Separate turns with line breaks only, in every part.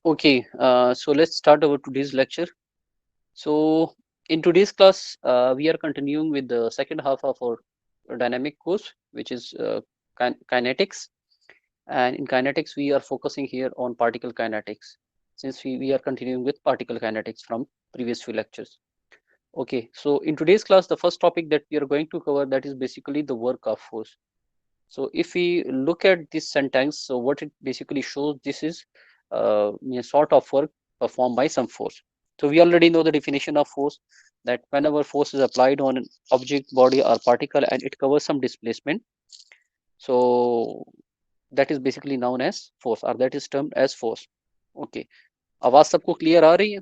Okay, so let's start our today's lecture. So in today's class, we are continuing with the second half of our dynamic course, which is kinetics. And in kinetics, we are focusing here on particle kinetics, since we are continuing with particle kinetics from previous few lectures. Okay, so in today's class, the first topic that we are going to cover, that is basically the work of force. So if we look at this sentence, so what it basically shows, this is a sort of work performed by some force. So we already know the definition of force, that whenever force is applied on an object, body or particle and it covers some displacement, so that is basically known as force, or that is termed as force. Okay, आवाज सबको clear आ रही है?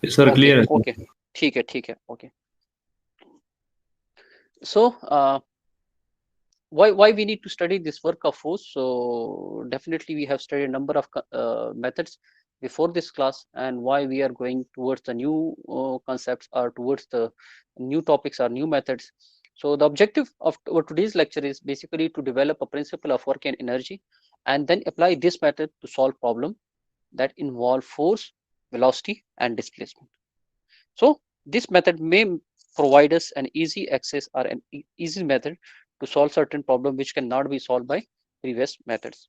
Sir
okay
clear है sir.
Okay, ठीक है, okay. So why we need to study this work of force? So definitely we have studied a number of methods before this class, and why we are going towards the new concepts or towards the new topics or new methods. So the objective of our today's lecture is basically to develop a principle of work and energy, and then apply this method to solve problems that involve force, velocity and displacement. So this method may provide us an easy access or an easy method to solve certain problem which cannot be solved by previous methods.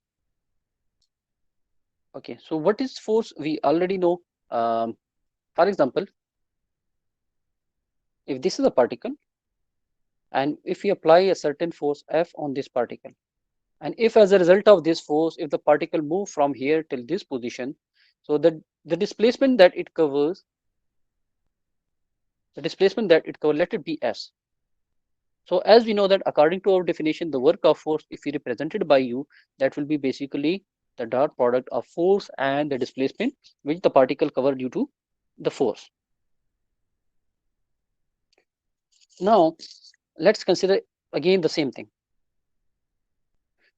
Okay, so what is force? We already know. For example, if this is a particle, and if we apply a certain force F on this particle, and if as a result of this force, if the particle move from here till this position, so the displacement that it covers, let it be S. So as we know that according to our definition, the work of force, if we represented by U, that will be basically the dot product of force and the displacement which the particle covered due to the force. Now let's consider again the same thing.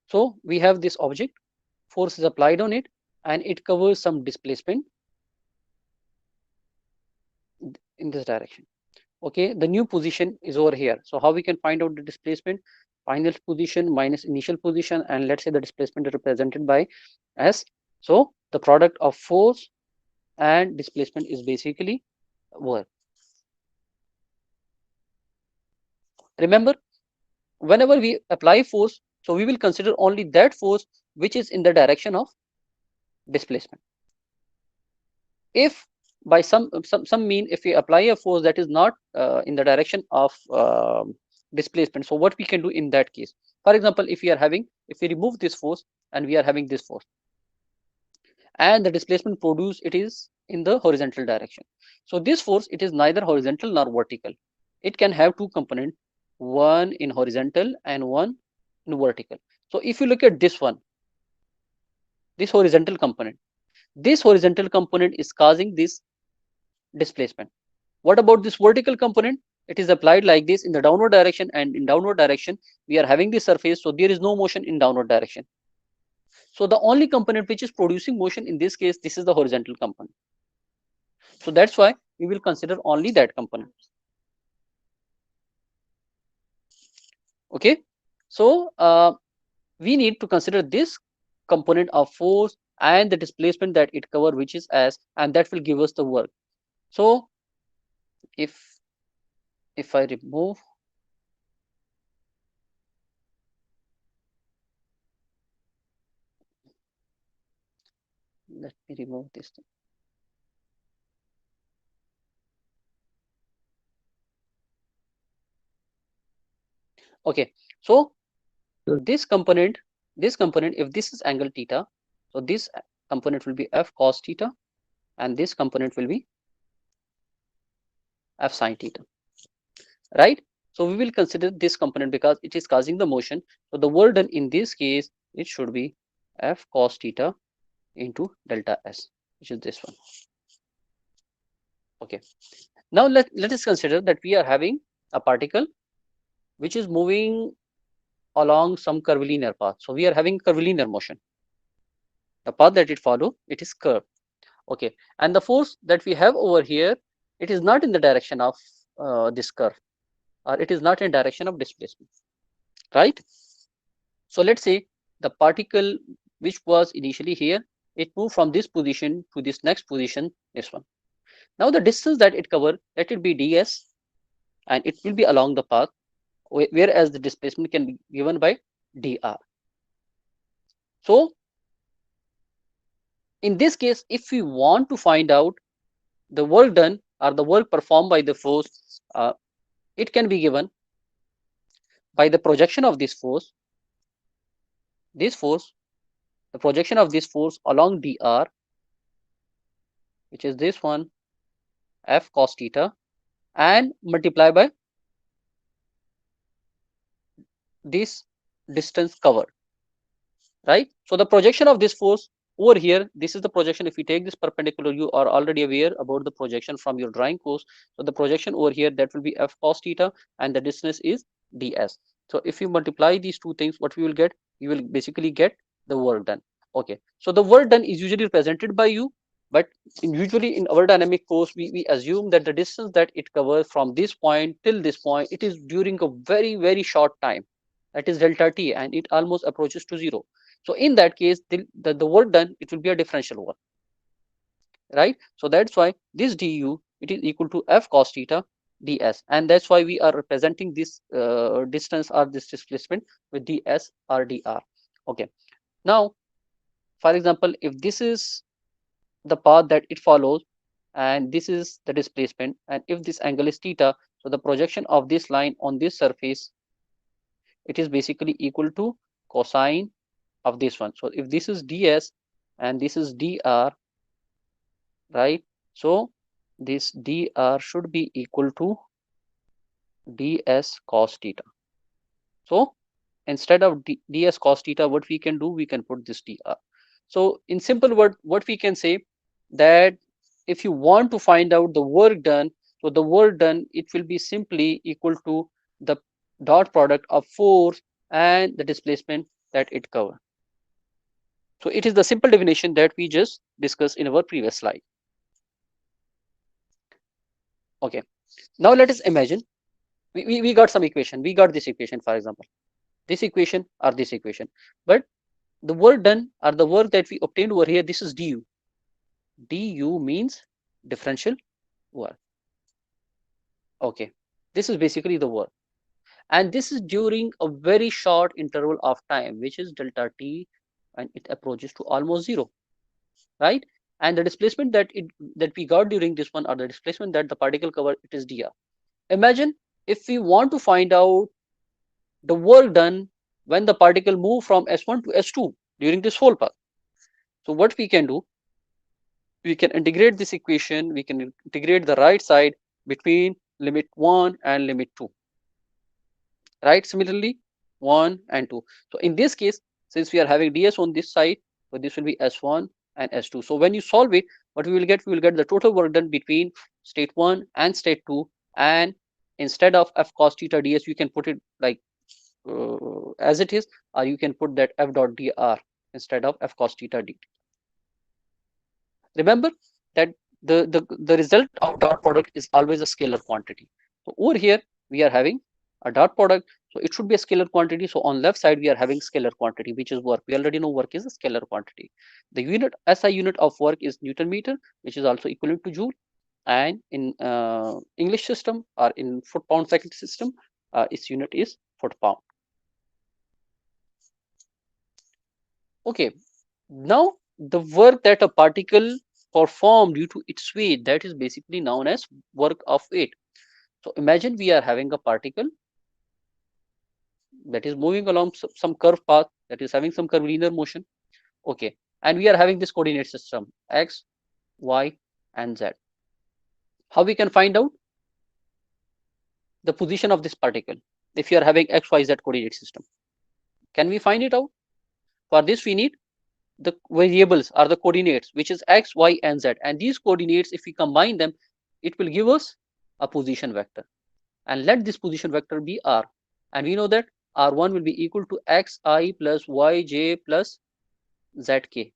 So we have this object, force is applied on it, and it covers some displacement in this direction. Okay, the new position is over here. So how we can find out the displacement? Final position minus initial position, and let's say the displacement is represented by S. So the product of force and displacement is basically work. Remember, whenever we apply force, so we will consider only that force which is in the direction of displacement. If by some mean, if we apply a force that is not in the direction of displacement, so what we can do in that case? For example, if we remove this force and we are having this force, and the displacement produced, it is in the horizontal direction. So this force, it is neither horizontal nor vertical. It can have two components, one in horizontal and one in vertical. So if you look at this one, this horizontal component is causing this displacement. What about this vertical component? It is applied like this in the downward direction, and in downward direction we are having this surface, so there is no motion in downward direction. So the only component which is producing motion in this case, this is the horizontal component. So that's why we will consider only that component. Okay, so we need to consider this component of force and the displacement that it cover, which is S, and that will give us the work. So if I remove, let me remove this thing. Okay, so this component, if this is angle theta, so this component will be F cos theta, and this component will be F sin theta, right? So we will consider this component because it is causing the motion. So the work done in this case, it should be F cos theta into delta S, which is this one. Okay, now let us consider that we are having a particle which is moving along some curvilinear path. So we are having curvilinear motion. The path that it follow, it is curved. Okay, and the force that we have over here, it is not in the direction of this curve, or it is not in direction of displacement, right? So let's say the particle which was initially here, it moved from this position to this next position, this one. Now the distance that it cover, let it be ds, and it will be along the path, whereas the displacement can be given by dr. So in this case, if we want to find out the work done or the work performed by the force, it can be given by the projection of this force, the projection of this force along dr, which is this one, f cos theta, and multiply by this distance covered, right? So the projection of this force over here, this is the projection. If we take this perpendicular, you are already aware about the projection from your drawing course. So the projection over here, that will be f cos theta, and the distance is ds. So if you multiply these two things, what we will get? You will basically get the work done. Okay, so the work done is usually represented by u, but usually in our dynamic course, we assume that the distance that it covers from this point till this point, it is during a very short time, that is delta t, and it almost approaches to zero. So in that case, the work done, it will be a differential work, right? So that's why this du, it is equal to f cos theta ds, and that's why we are representing this distance or this displacement with ds or dr. Okay, now for example, if this is the path that it follows, and this is the displacement, and if this angle is theta, so the projection of this line on this surface, it is basically equal to cosine of this one. So if this is ds and this is dr, right? So this dr should be equal to ds cos theta. So instead of ds cos theta, what we can do, we can put this dr. So in simple word, what we can say, that if you want to find out the work done, so the work done, it will be simply equal to the dot product of force and the displacement that it covers. So it is the simple definition that we just discussed in our previous slide. Okay, now let us imagine we got some equation. We got this equation, for example, this equation or this equation, but the work done or the work that we obtained over here, this is du. Du means differential work. Okay, this is basically the work, and this is during a very short interval of time, which is delta t, and it approaches to almost zero, right? And the displacement that we got during this one, or the displacement that the particle covered, it is dr. Imagine if we want to find out the work done when the particle move from s1 to s2 during this whole path. So what we can do, we can integrate this equation, we can integrate the right side between limit 1 and limit 2, right? Similarly 1 and 2. So in this case, since we are having ds on this side, so this will be s1 and s2. So when you solve it, what we will get, the total work done between state 1 and state 2, and instead of f cos theta ds, you can put it like as it is, or you can put that f dot dr instead of f cos theta dt. Remember that the result of dot product is always a scalar quantity. So over here we are having a dot product, so it should be a scalar quantity. So on left side we are having scalar quantity, which is work. We already know work is a scalar quantity. The unit SI unit of work is Newton meter, which is also equivalent to joule, and in English system or in foot pound second system, its unit is foot pound. Okay, now the work that a particle performs due to its weight, that is basically known as work of weight. So imagine we are having a particle that is moving along some curved path, that is having some curvilinear motion. Okay, and we are having this coordinate system x, y, and z. How we can find out the position of this particle if you are having x, y, z coordinate system? Can we find it out? For this we need the variables or the coordinates, which is x, y, and z, and these coordinates, if we combine them, it will give us a position vector, and let this position vector be r, and we know that r1 will be equal to xi plus yj plus zk.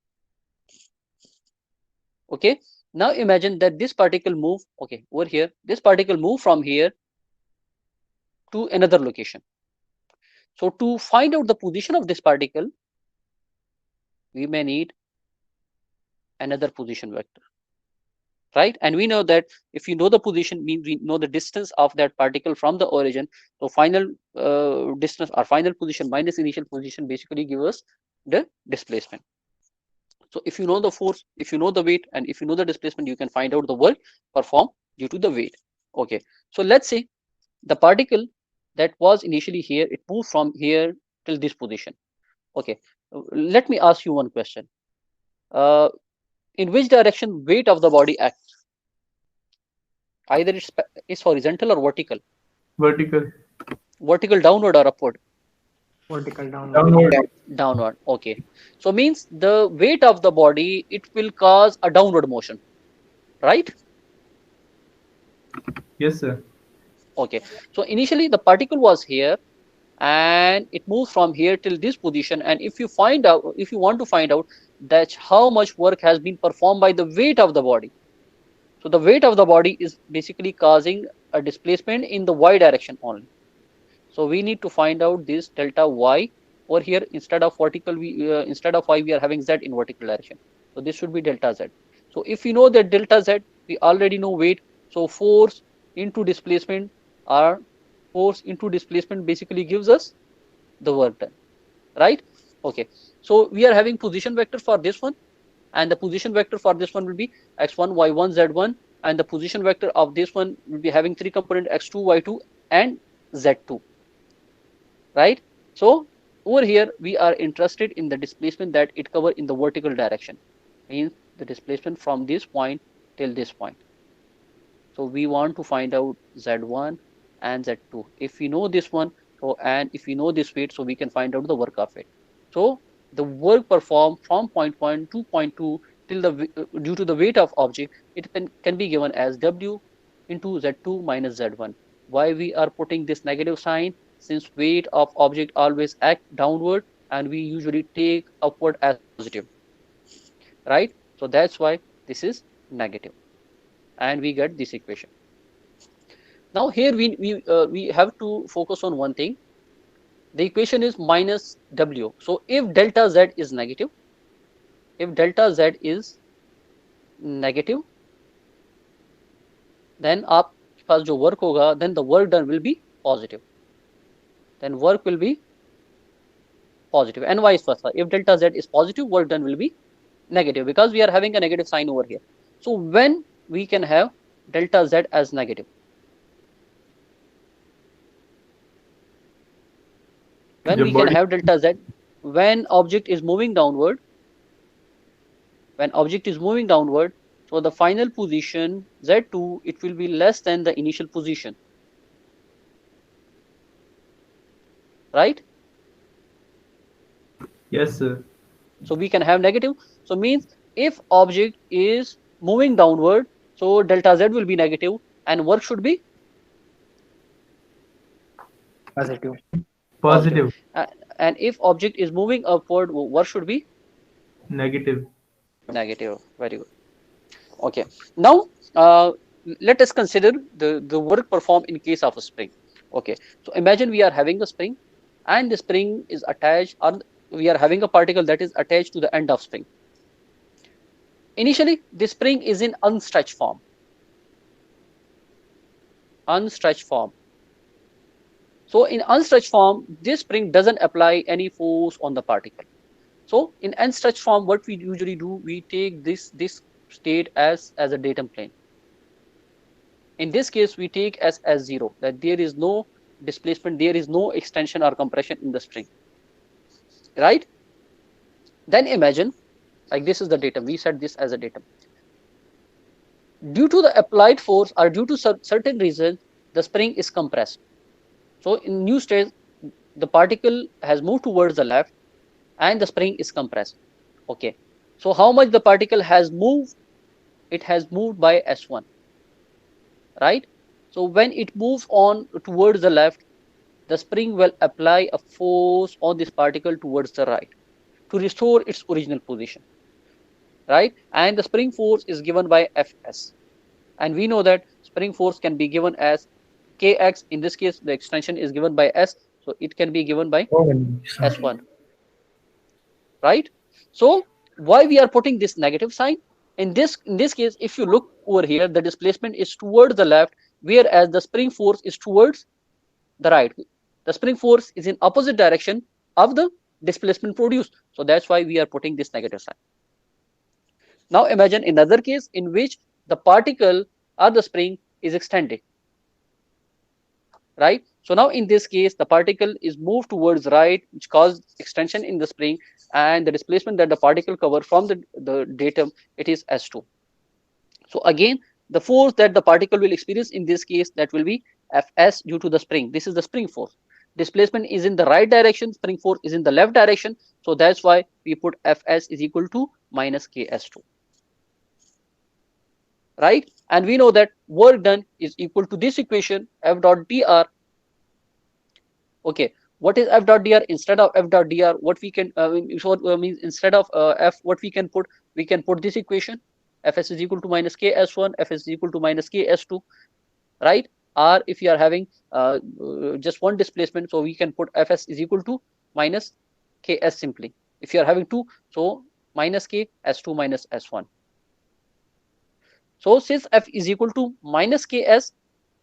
Okay, now imagine that this particle move, okay, over here, this particle move from here to another location. So to find out the position of this particle, we may need another position vector, right? And we know that if you know the position, means we know the distance of that particle from the origin. So final distance or final position minus initial position basically give us the displacement. So if you know the force, if you know the weight, and if you know the displacement, you can find out the work performed due to the weight. Okay, so let's say the particle that was initially here, it moved from here till this position. Okay, let me ask you one question. uh, in which direction weight of the body acts? Either it's horizontal or vertical.
Vertical.
Vertical downward or upward?
Vertical downward.
Downward.
Downward. Okay, so means the weight of the body, it will cause a downward motion, right?
Yes, sir.
Okay, so initially the particle was here and it moves from here till this position, and if you find out, if you want to find out that how much work has been performed by the weight of the body, so the weight of the body is basically causing a displacement in the y direction only. So we need to find out this delta y over here. Instead of vertical, instead of y, we are having z in vertical direction. So this should be delta z. So if we know that delta z, we already know weight. So force into displacement, or force into displacement basically gives us the work done, right? Okay. So we are having position vector for this one, and the position vector for this one will be x1, y1, z1, and the position vector of this one will be having three component x2, y2, and z2. Right? So over here we are interested in the displacement that it cover in the vertical direction, means the displacement from this point till this point. So we want to find out z1 and z2. If we know this one, so and if we know this weight, so we can find out the work of it. So the work performed from point 1 to point 2 till the due to the weight of object, it can be given as w into z2 minus z1. Why we are putting this negative sign? Since weight of object always act downward, and we usually take upward as positive, right? So that's why this is negative, and we get this equation. Now here we have to focus on one thing. The equation is minus w. So if delta z is negative, if delta z is negative, then आपके पास जो work होगा, then the work done will be positive. Then work will be positive, and vice versa. If delta z is positive, work done will be negative, because we are having a negative sign over here. So when we can have delta z as negative? When
The
we can
body.
have delta z? When object is moving downward, when object is moving downward, so the final position z2, it will be less than the initial position, right?
Yes, sir.
So we can have negative. So means if object is moving downward, so delta z will be negative, and work should be
Positive.
positive.
Positive.
And if object is moving upward, work should be
Negative.
negative. Very good. Okay. Now let us consider the work performed in case of a spring. Okay. So imagine we are having a spring, and the spring is attached, or we are having a particle that is attached to the end of spring. Initially, the spring is in unstretched form. Unstretched form. So in unstretched form, this spring doesn't apply any force on the particle. So in unstretched form, what we usually do, we take this state as a datum plane. In this case, we take as zero, that there is no displacement, there is no extension or compression in the string, right? Then imagine, like this is the datum, we set this as a datum. Due to the applied force, or due to certain reasons, the spring is compressed. So in new state, the particle has moved towards the left, and the spring is compressed. Okay. So how much the particle has moved? It has moved by s1, right? So when it moves on towards the left, the spring will apply a force on this particle towards the right to restore its original position, right? And the spring force is given by Fs. And we know that spring force can be given as Kx. In this case, the extension is given by S, so it can be given by S1, right? So why we are putting this negative sign? In this case, if you look over here, the displacement is towards the left, whereas the spring force is towards the right. The spring force is in opposite direction of the displacement produced. So that's why we are putting this negative sign. Now imagine another case in which the particle or the spring is extended, right? So now in this case, the particle is moved towards right, which causes extension in the spring, and the displacement that the particle cover from the datum, it is S2. So again, the force that the particle will experience in this case, that will be Fs due to the spring. This is the spring force. Displacement is in the right direction, spring force is in the left direction. So that's why we put Fs is equal to minus Ks2, right? And we know that work done is equal to this equation, F dot dr. Okay, what is F dot dr? Instead of F dot dr, what we can means instead of F, what we can put? We can put this equation, Fs is equal to minus Ks1, Fs is equal to minus Ks2, right? Or if you are having just one displacement, so we can put Fs is equal to minus Ks simply. If you are having two, so minus K S2 minus S1. So since F is equal to minus Ks,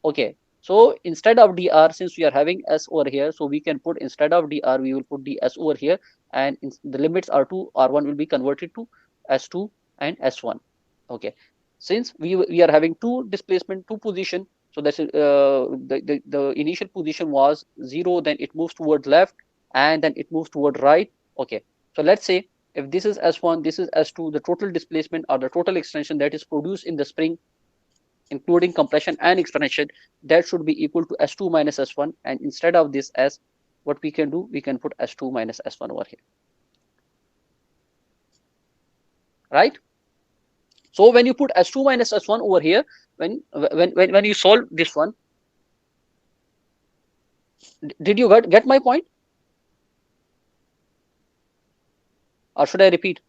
okay, so instead of dr, since we are having s over here, so we can put, instead of dr, we will put ds over here, and the limits r2 r1 will be converted to s2 and s1. Okay, since we are having two displacement, two position, so that's the initial position was 0, then it moves towards left, and then it moves toward right. Okay, so let's say if this is s1, this is s2, the total displacement or the total extension that is produced in the spring, including compression and expansion, that should be equal to S2 minus S1. And instead of this S, what we can do, we can put S2 minus S1 over here, right? So when you put S2 minus S1 over here, when you solve this one, did you get my point, or should I repeat?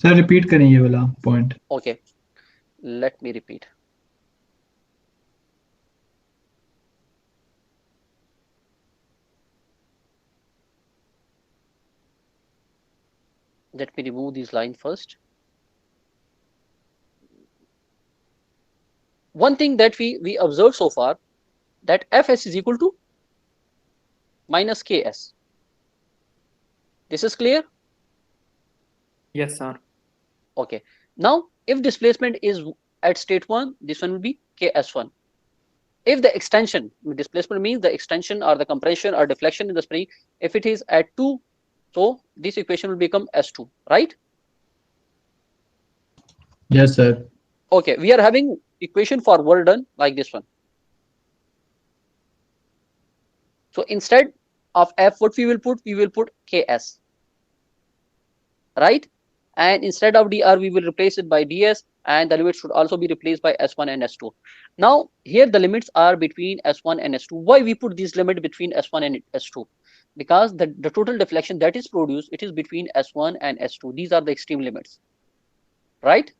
Sir repeat करें ये वाला point.
Okay, let me repeat. Let me remove this line first. One thing that we observed so far, that Fs is equal to minus Ks. This is clear?
Yes, sir.
Okay. Now, if displacement is at state 1, this one will be Ks1. If the extension, displacement means the extension or the compression or deflection in the spring, if it is at 2, so this equation will become S2, right?
Yes, sir.
Okay, we are having equation for work done like this one. So instead of F, what we will put? We will put Ks, right? And instead of dr, we will replace it by ds, and the limits should also be replaced by s1 and s2. Now here the limits are between s1 and s2. Why we put this limit between s1 and s2? Because the total deflection that is produced, it is between s1 and s2. These are the extreme limits, right?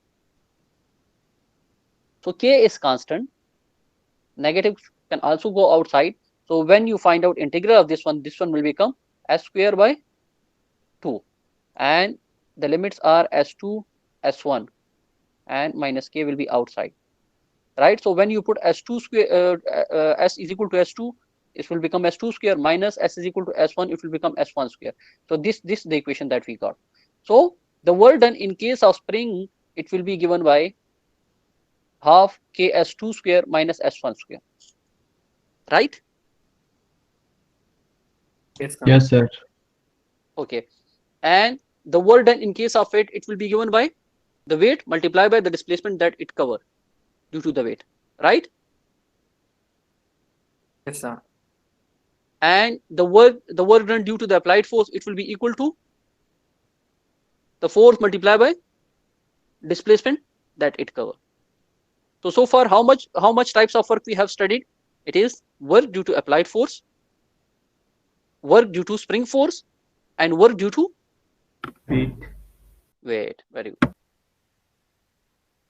So k is constant, negative can also go outside. So when you find out integral of this one will become s square by 2, and the limits are s2, s1, and minus k will be outside, right? So when you put s2 square, s is equal to s2, it will become s2 square, minus s is equal to s1, it will become s1 square. So this is the equation that we got. So the work done in case of spring, it will be given by half ks2 square minus s1 square, right?
Yes, sir.
Yes, sir.
Okay, and the work done in case of it will be given by the weight multiplied by the displacement that it cover due to the weight, right?
Yes, sir.
And the work done due to the applied force, it will be equal to the force multiplied by displacement that it cover. So far, how much types of work we have studied? It is work due to applied force, work due to spring force, and work due to
Wait.
weight. Very good.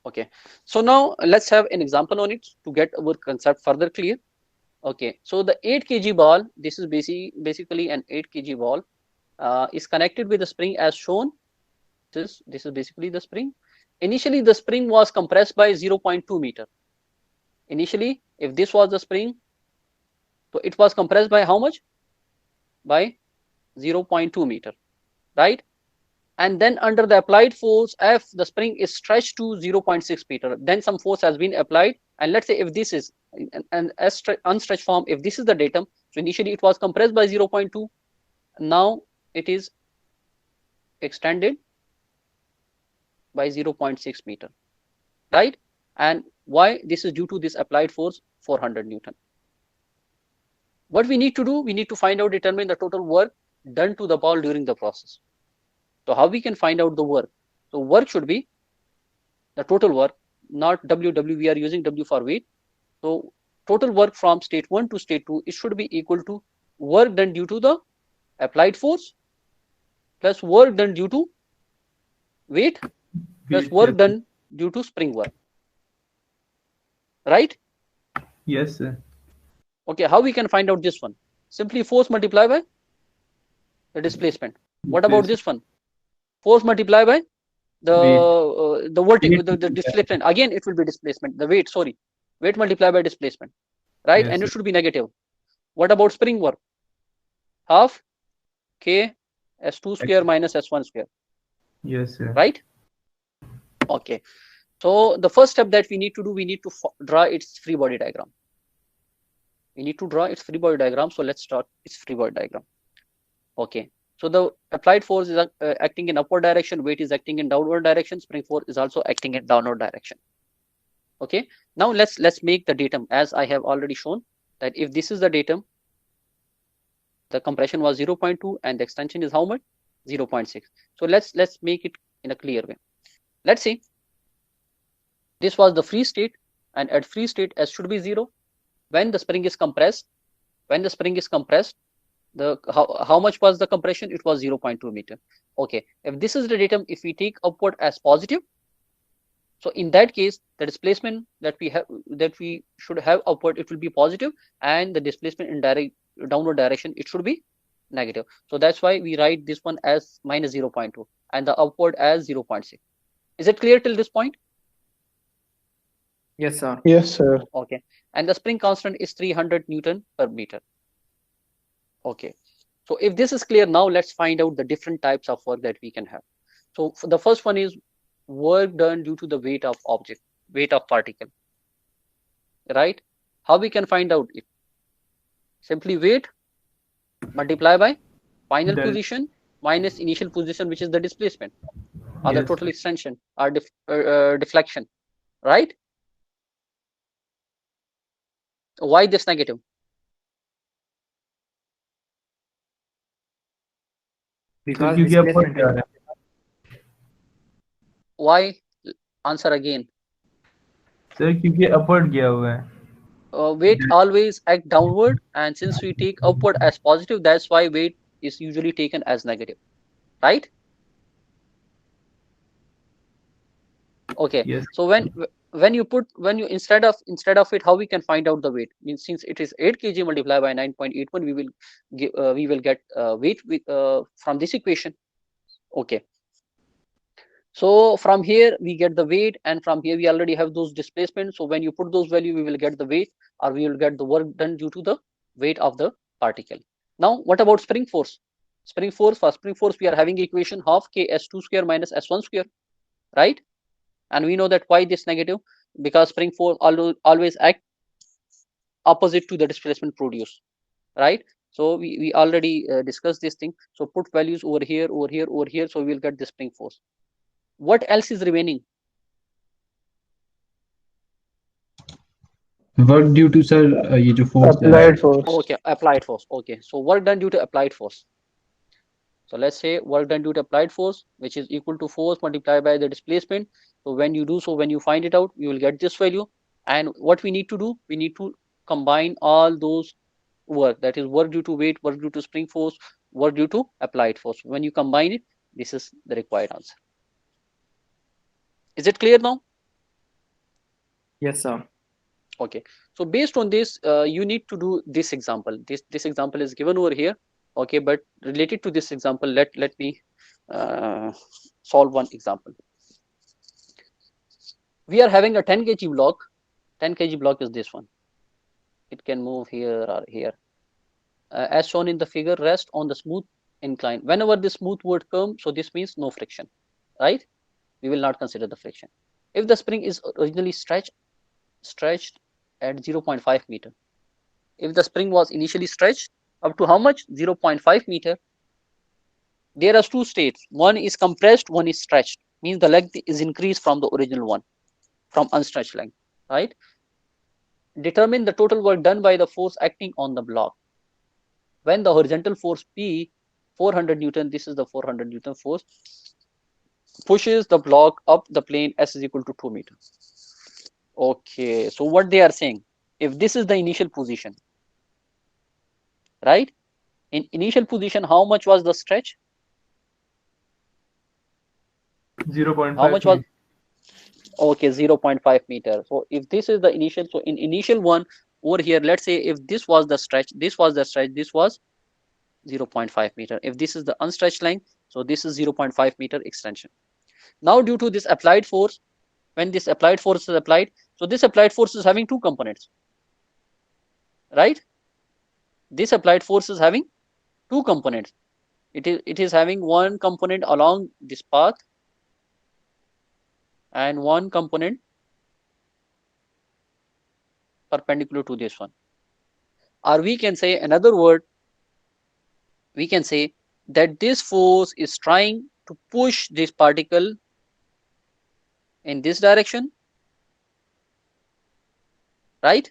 Okay, so now let's have an example on it to get our concept further clear. Okay, so the 8 kg ball, this is basically an 8 kg ball. is connected with the spring as shown. This is basically the spring. Initially, the spring was compressed by 0.2 meter. Initially, if this was the spring, so it was compressed by how much? By 0.2 meter, right? And then under the applied force F, the spring is stretched to 0.6 meter. Then some force has been applied. And let's say if this is an unstretched form, if this is the datum, so initially it was compressed by 0.2. Now it is extended by 0.6 meter, right? And why? This is due to this applied force 400 Newton. What we need to do, we need to find out, determine the total work done to the ball during the process. So how we can find out the work? So work should be the total work, not WW. We are using W for weight. So total work from state 1 to state 2, it should be equal to work done due to the applied force plus work done due to weight plus work done due to spring work. Right?
Yes, sir.
Okay, how we can find out this one? Simply force multiply by the displacement. What about this one? Force multiply by the vertical, the displacement. Again, it will be displacement. The weight, sorry, weight multiplied by displacement, right?
Yes,
and it
sir.
should be negative. What about spring work? Half K S2 square minus S1 square.
Yes, sir.
Right? Okay. So the first step that we need to do, we need to draw its free body diagram. We need to draw its free body diagram. So let's start its free body diagram. Okay. So the applied force is acting in upward direction, weight is acting in downward direction, spring force is also acting in downward direction. Okay. Now let's make the datum as I have already shown that if this is the datum, the compression was 0.2 and the extension is how much? 0.6. So let's make it in a clear way. Let's see. This was the free state, and at free state S should be 0. When the spring is compressed, the how much was the compression? It was 0.2 meter. Okay, if this is the datum, if we take upward as positive, so in that case, the displacement that we should have upward, it will be positive, and the displacement in downward direction, it should be negative. So that's why we write this one as minus 0.2 and the upward as 0.6. Is it clear till this point?
Yes, sir.
Yes, sir.
Okay. And the spring constant is 300 Newton per meter. Okay. So if this is clear, now let's find out the different types of work that we can have. So the first one is work done due to the weight of object, weight of particle. Right? How we can find out it? Simply weight multiply by final position minus initial position, which is the displacement or the total extension or deflection. Right? Why this negative?
Because displacement.
Why? Answer again.
Sir, क्योंकि upward गया हुआ है.
Weight always act downward, and since we take upward as positive, that's why weight is usually taken as negative, right? Okay. Yes. So when you instead of it, how we can find out the weight? Means since it is 8 kg multiplied by 9.81, we will get weight from this equation. Okay. So from here we get the weight, and from here we already have those displacements. So when you put those values, we will get the weight, or we will get the work done due to the weight of the particle. Now what about spring force? Spring force, for spring force we are having equation half K S2 square minus S1 square, right? And we know that why this negative, because spring force always act opposite to the displacement produced, right? So we already discussed this thing. So put values over here, over here, over here. So we will get the spring force. What else is remaining?
Work due to, sir, ये जो force
applied force.
Okay, applied force. Okay, so work done due to applied force. So let's say work done due to applied force, which is equal to force multiplied by the displacement. So when you do so, when you find it out, you will get this value. And what we need to do, we need to combine all those work, that is work due to weight, work due to spring force, work due to applied force. When you combine it, this is the required answer. Is it clear now?
Yes, sir.
Okay. So based on this, you need to do this example. This example is given over here. Okay, but related to this example, let me solve one example. We are having a 10 kg block. 10 kg block is this one. It can move here or here. As shown in the figure, rest on the smooth incline. Whenever the smooth word comes, so this means no friction, right? We will not consider the friction. If the spring is originally stretched at 0.5 meter, if the spring was initially stretched up to how much? 0.5 meter. There are two states. One is compressed, one is stretched. Means the length is increased from the original one, from unstretched length, right? Determine the total work done by the force acting on the block. When the horizontal force P, 400 Newton, this is the 400 Newton force, pushes the block up the plane S is equal to 2 meters. Okay, so what they are saying, if this is the initial position, right? In initial position, how much was the stretch?
0.5
How much was?
meter.
Okay, 0.5 meter. So if this is the initial, so in initial one over here, let's say if this was the stretch, this was the stretch, this was 0.5 meter. If this is the unstretched line, so this is 0.5 meter extension. Now due to this applied force, when this applied force is applied, so this applied force is having two components, right? This applied force is having two components. It is having one component along this path and one component perpendicular to this one. Or we can say another word, we can say that this force is trying to push this particle in this direction, right?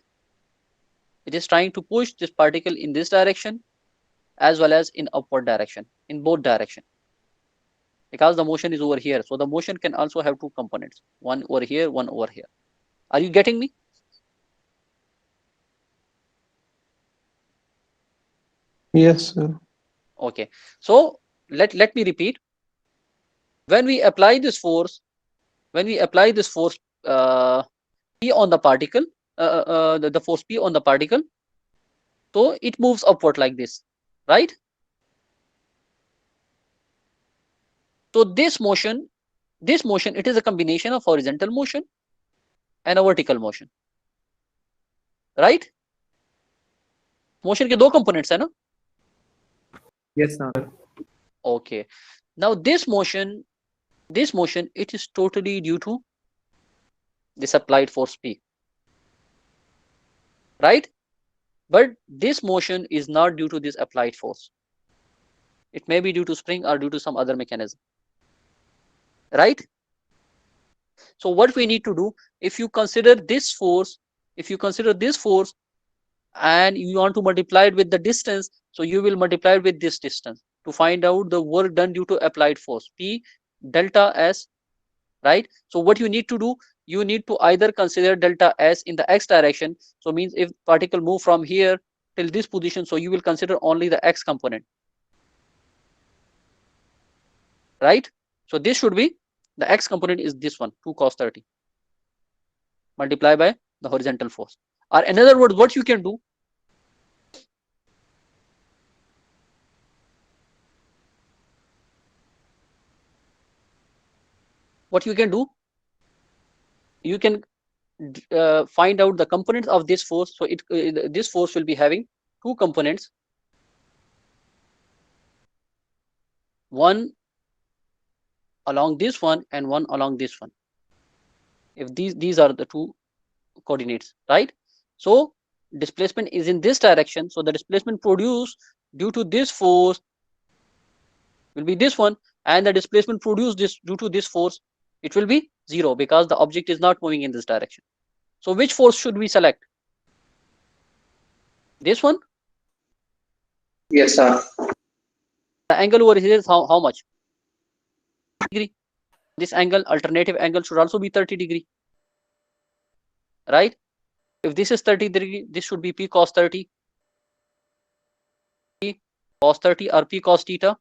It is trying to push this particle in this direction as well as in upward direction, in both direction, because the motion is over here. So the motion can also have two components, one over here, one over here. Are you getting me?
Yes, sir.
Okay, so let me repeat. When we apply this force, when we apply this force P on the particle, the force P on the particle, so it moves upward like this, right? So this motion, it is a combination of horizontal motion and a vertical motion, right? Motion के दो components है ना?
Yes, sir.
Okay, now this motion, it is totally due to this applied force P, right? But this motion is not due to this applied force. It may be due to spring or due to some other mechanism, right? So what we need to do, if you consider this force, and you want to multiply it with the distance, so you will multiply it with this distance to find out the work done due to applied force P delta S, right? So what you need to do, you need to either consider delta S in the x direction, so means if particle move from here till this position, so you will consider only the x component, right? So this should be, the x component is this one, 2 cos 30 multiplied by the horizontal force. Or in other words, what you can do, you can find out the components of this force. So this force will be having two components, one along this one and one along this one, if these are the two coordinates, right? So displacement is in this direction, so the displacement produced due to this force will be this one, and the displacement produced this due to this force, it will be 0 because the object is not moving in this direction. So which force should we select? This one?
Yes, sir.
The angle over here is how much? Degree. This angle, alternative angle, should also be 30 degree, right? If this is 30 degree, this should be P cos 30, P cos 30 or P cos theta,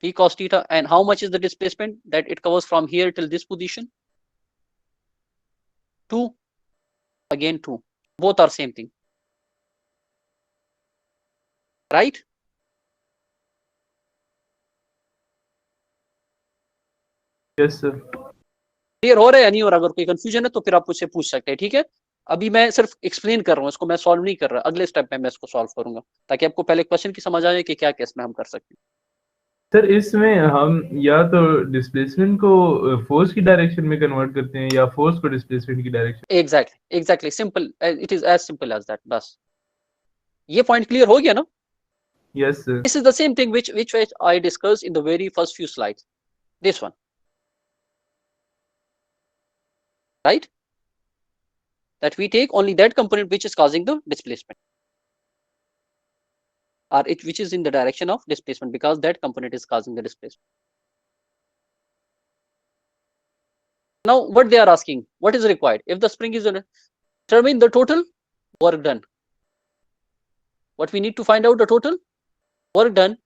P cos theta. And how much is the displacement that it covers from here till this position? 2, again 2. Both are same thing, right?
Yes, sir.
Clear हो रहा है या नहीं हो रहा? अगर कोई confusion है तो फिर आप मुझसे पूछ सकते हैं, ठीक है? अभी मैं सिर्फ एक्सप्लेन कर रहा हूँ, इसको मैं सॉल्व नहीं कर रहा। अगले स्टेप में मैं इसको सॉल्व करूंगा ताकि आपको पहले क्वेश्चन की समझ आ जाए कि क्या केस में हम कर सकते हैं।
सर इसमें हम या तो डिस्प्लेसमेंट को फोर्स की डायरेक्शन में कन्वर्ट करते हैं या फोर्स को डिस्प्लेसमेंट की direction.
Exactly simple, it is as simple as that. बस ये पॉइंट क्लियर हो गया ना?
Yes sir.
This is the same thing which I discussed in the very first few slides. This one, right? That we take only that component which is causing the displacement, or which is in the direction of displacement, because that component is causing the displacement. Now, what they are asking, what is required? If the spring is determine the total work done. What we need to find out the total work done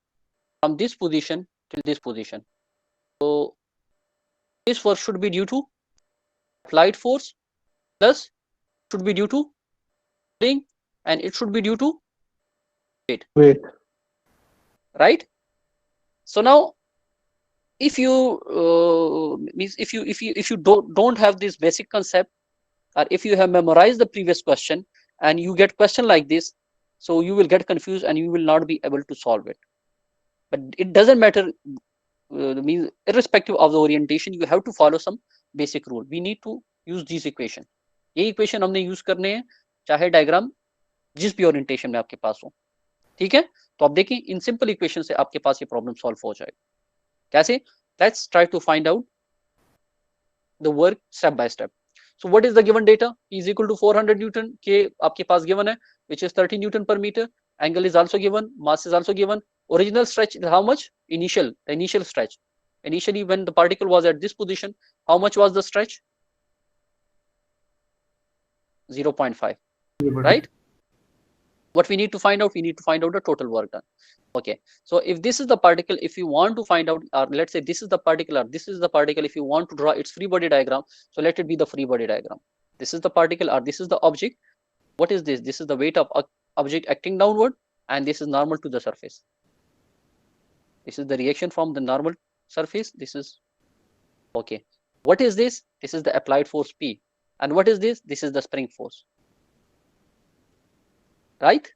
from this position till this position. So this force should be due to applied force plus should be due to spring, and it should be due to weight. Right? So now, if you means if you don't have this basic concept, or if you have memorized the previous question and you get question like this, so you will get confused and you will not be able to solve it. But it doesn't matter, means irrespective of the orientation, you have to follow some basic rule. We need to use these equation. ये equation हमने use करने हैं चाहे diagram जिस भी orientation में आपके पास हो, ठीक है? तो आप देखिए इन सिंपल इक्वेशन से आपके पास ये प्रॉब्लम सॉल्व हो जाएगा। कैसे? Let's try to find out the work step by step. So what is the given data? P is equal to 400 Newton. K आपके पास given है, which is 30 Newton per meter. Angle is also given. Mass is also given. Original stretch is how much? The initial stretch. Initially, when the particle was at this position, how much was the stretch? 0.5. Right? What we need to find out? We need to find out the total work done. Okay, so if this is the particle, if you want to find out, or let's say this is the particle, or this is the particle, if you want to draw its free body diagram, so let it be the free body diagram. This is the particle, or this is the object. What is this? This is the weight of object acting downward, and this is normal to the surface. This is the reaction from the normal surface. This is okay. What is this? This is the applied force P. And what is this? This is the spring force. Right?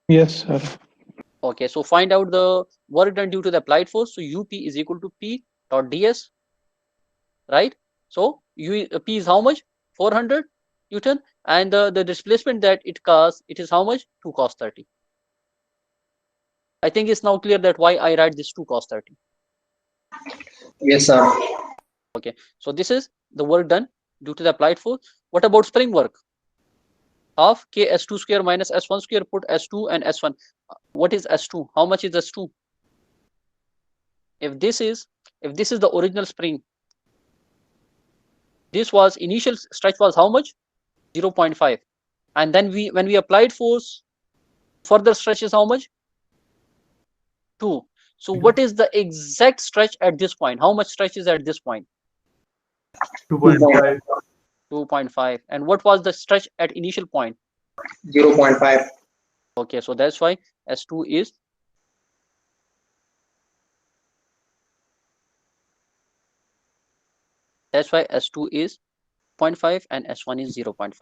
Yes, sir.
Okay, so find out the work done due to the applied force. So UP is equal to P dot ds, right? So P is how much? 400 Newton, and the displacement that it caused, it is how much? 2 cos 30. I think it's now clear that why I write this 2 cos 30.
Yes, sir.
Okay, so this is the work done due to the applied force. What about spring work? Half K S2 square minus S1 square, put S2 and S1. What is S2? How much is S2? If this is the original spring, this was initial stretch was how much? 0.5. And then when we applied force, further stretch is how much? 2. So what is the exact stretch at this point? How much stretch is at this point?
2.5.
2.5. And what was the stretch at initial point?
0.5.
Okay, so that's why S2 is S2 is 0.5 and S1 is 0.5.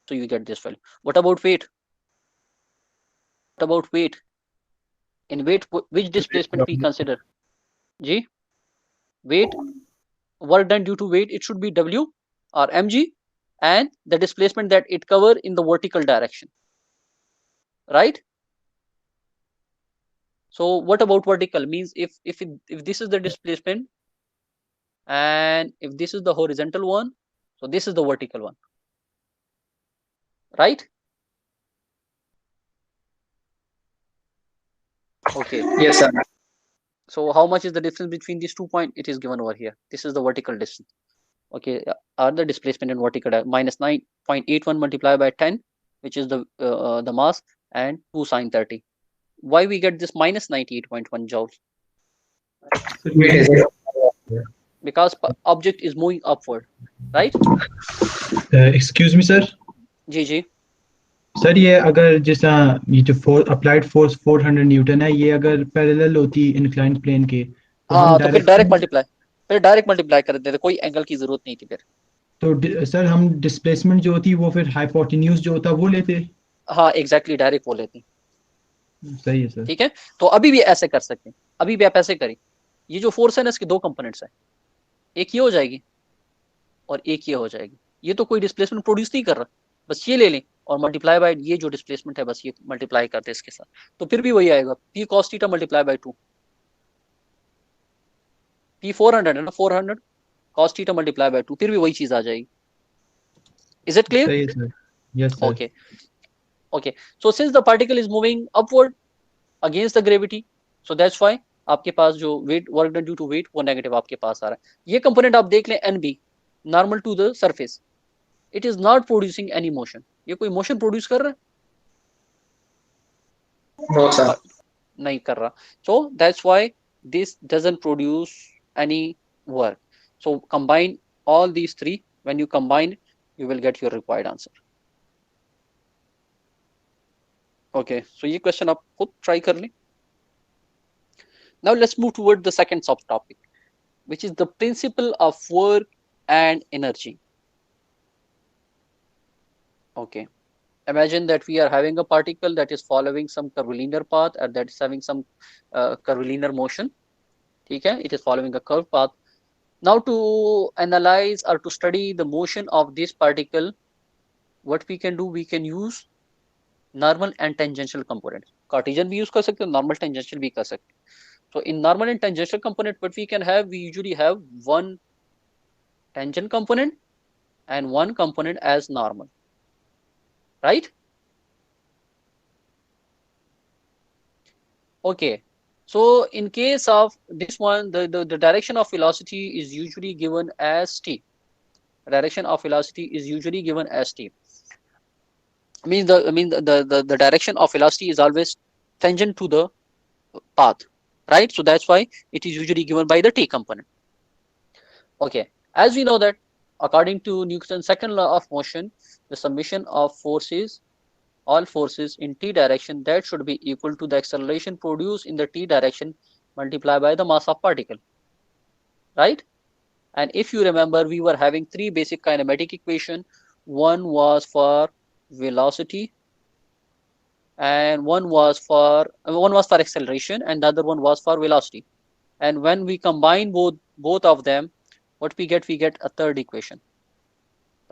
So you get this value. What about weight? What about weight? In weight, which displacement we consider? G? Weight, work done due to weight, it should be W or mg, and the displacement that it cover in the vertical direction, right? So what about vertical? Means if this is the displacement and if this is the horizontal one, so this is the vertical one, right? Okay.
Yes, sir.
So how much is the difference between these 2 points? It is given over here. This is the vertical distance. Okay, are the displacement in vertical minus 9.81 multiplied by 10, which is the mass, and 2 sine 30. Why we get this minus 98.1 joules? Because object is moving upward, right?
Excuse me, sir.
GG.
Sir ये अगर जैसा ये जो applied force 400 Newton है, ये अगर parallel होती inclined plane के, तो हम
हाँ, तो फिर डायरेक्ट
डायरेक्शन,
मल्टीप्लाई, फिर डायरेक्ट मल्टीप्लाई कर देते थे, कोई एंगल की जरूरत नहीं थी फिर।
तो सर हम डिस्प्लेसमेंट जो होती वो फिर हाइपोटेन्यूज जो होता वो लेते।
हाँ एग्जैक्टली, डायरेक्ट वो लेती।
सही है सर।
ठीक है, तो अभी भी ऐसे कर सकते हैं, अभी भी आप ऐसे करें। ये जो फोर्स है ना, इसके दो कंपोनेंट्स है, एक ये हो जाएगी और एक ये हो जाएगी। ये तो कोई डिस्प्लेसमेंट प्रोड्यूस नहीं कर रहा, बस ये ले लें और मल्टीप्लाई बाय ये जो डिस्प्लेसमेंट है, बस ये मल्टीप्लाई करते हैं इसके साथ, तो फिर भी वही आएगा, P cos theta multiply by 2। P 400 है ना, 400 कॉस थीटा मल्टीप्लाई बाय 2, फिर भी वही चीज आ जाएगी। Is it clear?
सही है sir. Yes sir.
Okay okay. So since the particle is moving upward against the gravity, so that's why आपके पास जो weight, work done due to weight, वो नेगेटिव आपके पास आ रहा है। ये कंपोनेंट आप देख लें, N B, normal to the surface, it is not producing any motion. ये कोई मोशन प्रोड्यूस कर रहा है?
No, sir.
नहीं कर रहा। सो that's why this doesn't produce any work. So combine all these three, when you combine, you will get your required answer. Okay, so ये question आप खुद try कर लें। Now let's move toward the second subtopic, which is the principle of work and energy. Okay, imagine that we are having a particle that is following some curvilinear path, and that is having some curvilinear motion. ठीक है, it is following a curved path. Now to analyze or to study the motion of this particle, what we can do, we can use normal and tangential components. Cartesian भी use कर सकते हैं, normal tangential भी कर सकते हैं। So in normal and tangential component, what we can have, we usually have one tangent component and one component as normal, right? Okay, so in case of this one, the direction of velocity is usually given as t. Direction of velocity is usually given as t. Means the direction of velocity is always tangent to the path, right? So that's why it is usually given by the t component. Okay, as we know that according to Newton's second law of motion, the summation of forces, all forces in t direction, that should be equal to the acceleration produced in the t direction multiplied by the mass of particle, right? And if you remember, we were having three basic kinematic equation. One was for velocity, and one was for acceleration, and the other one was for velocity. And when we combine both of them, what we get a third equation,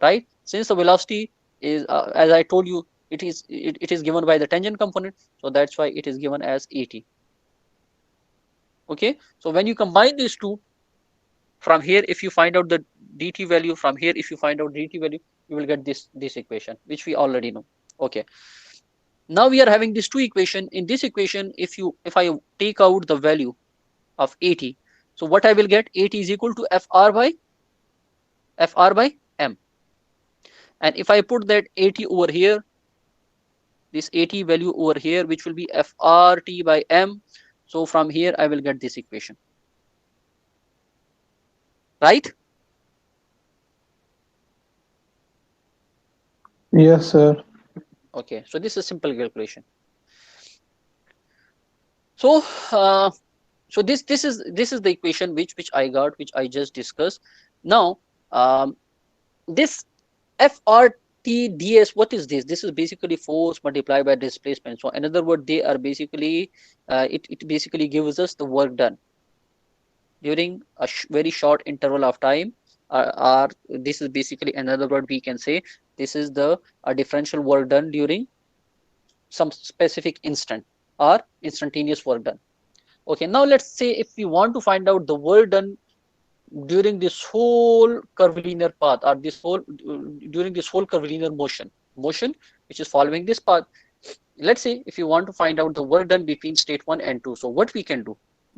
right? Since the velocity is, as I told you, it is given by the tangent component, so that's why it is given as at. Okay, so when you combine these two, from here if you find out the dt value, from here if you find out dt value, you will get this equation, which we already know. Okay, now we are having these two equation. In this equation, if I take out the value of at, so what I will get, at is equal to fr by m. And if I put that at over here, this at value over here, which will be frt by m, so from here I will get this equation, right?
Yes, sir.
Okay, so this is simple calculation. So so this is the equation which I got, which I just discussed. Now this FRT ds, what is this? This is basically force multiplied by displacement. So in other words, they are basically it basically gives us the work done during a very short interval of time. Or this is basically another word we can say, this is the differential work done during some specific instant, or instantaneous work done. Okay, now let's say if we want to find out the work done during this whole curvilinear path, or this whole during this whole curvilinear motion which is following this path. Let's say if you want to find out the work done between state 1 and 2, so what we can do,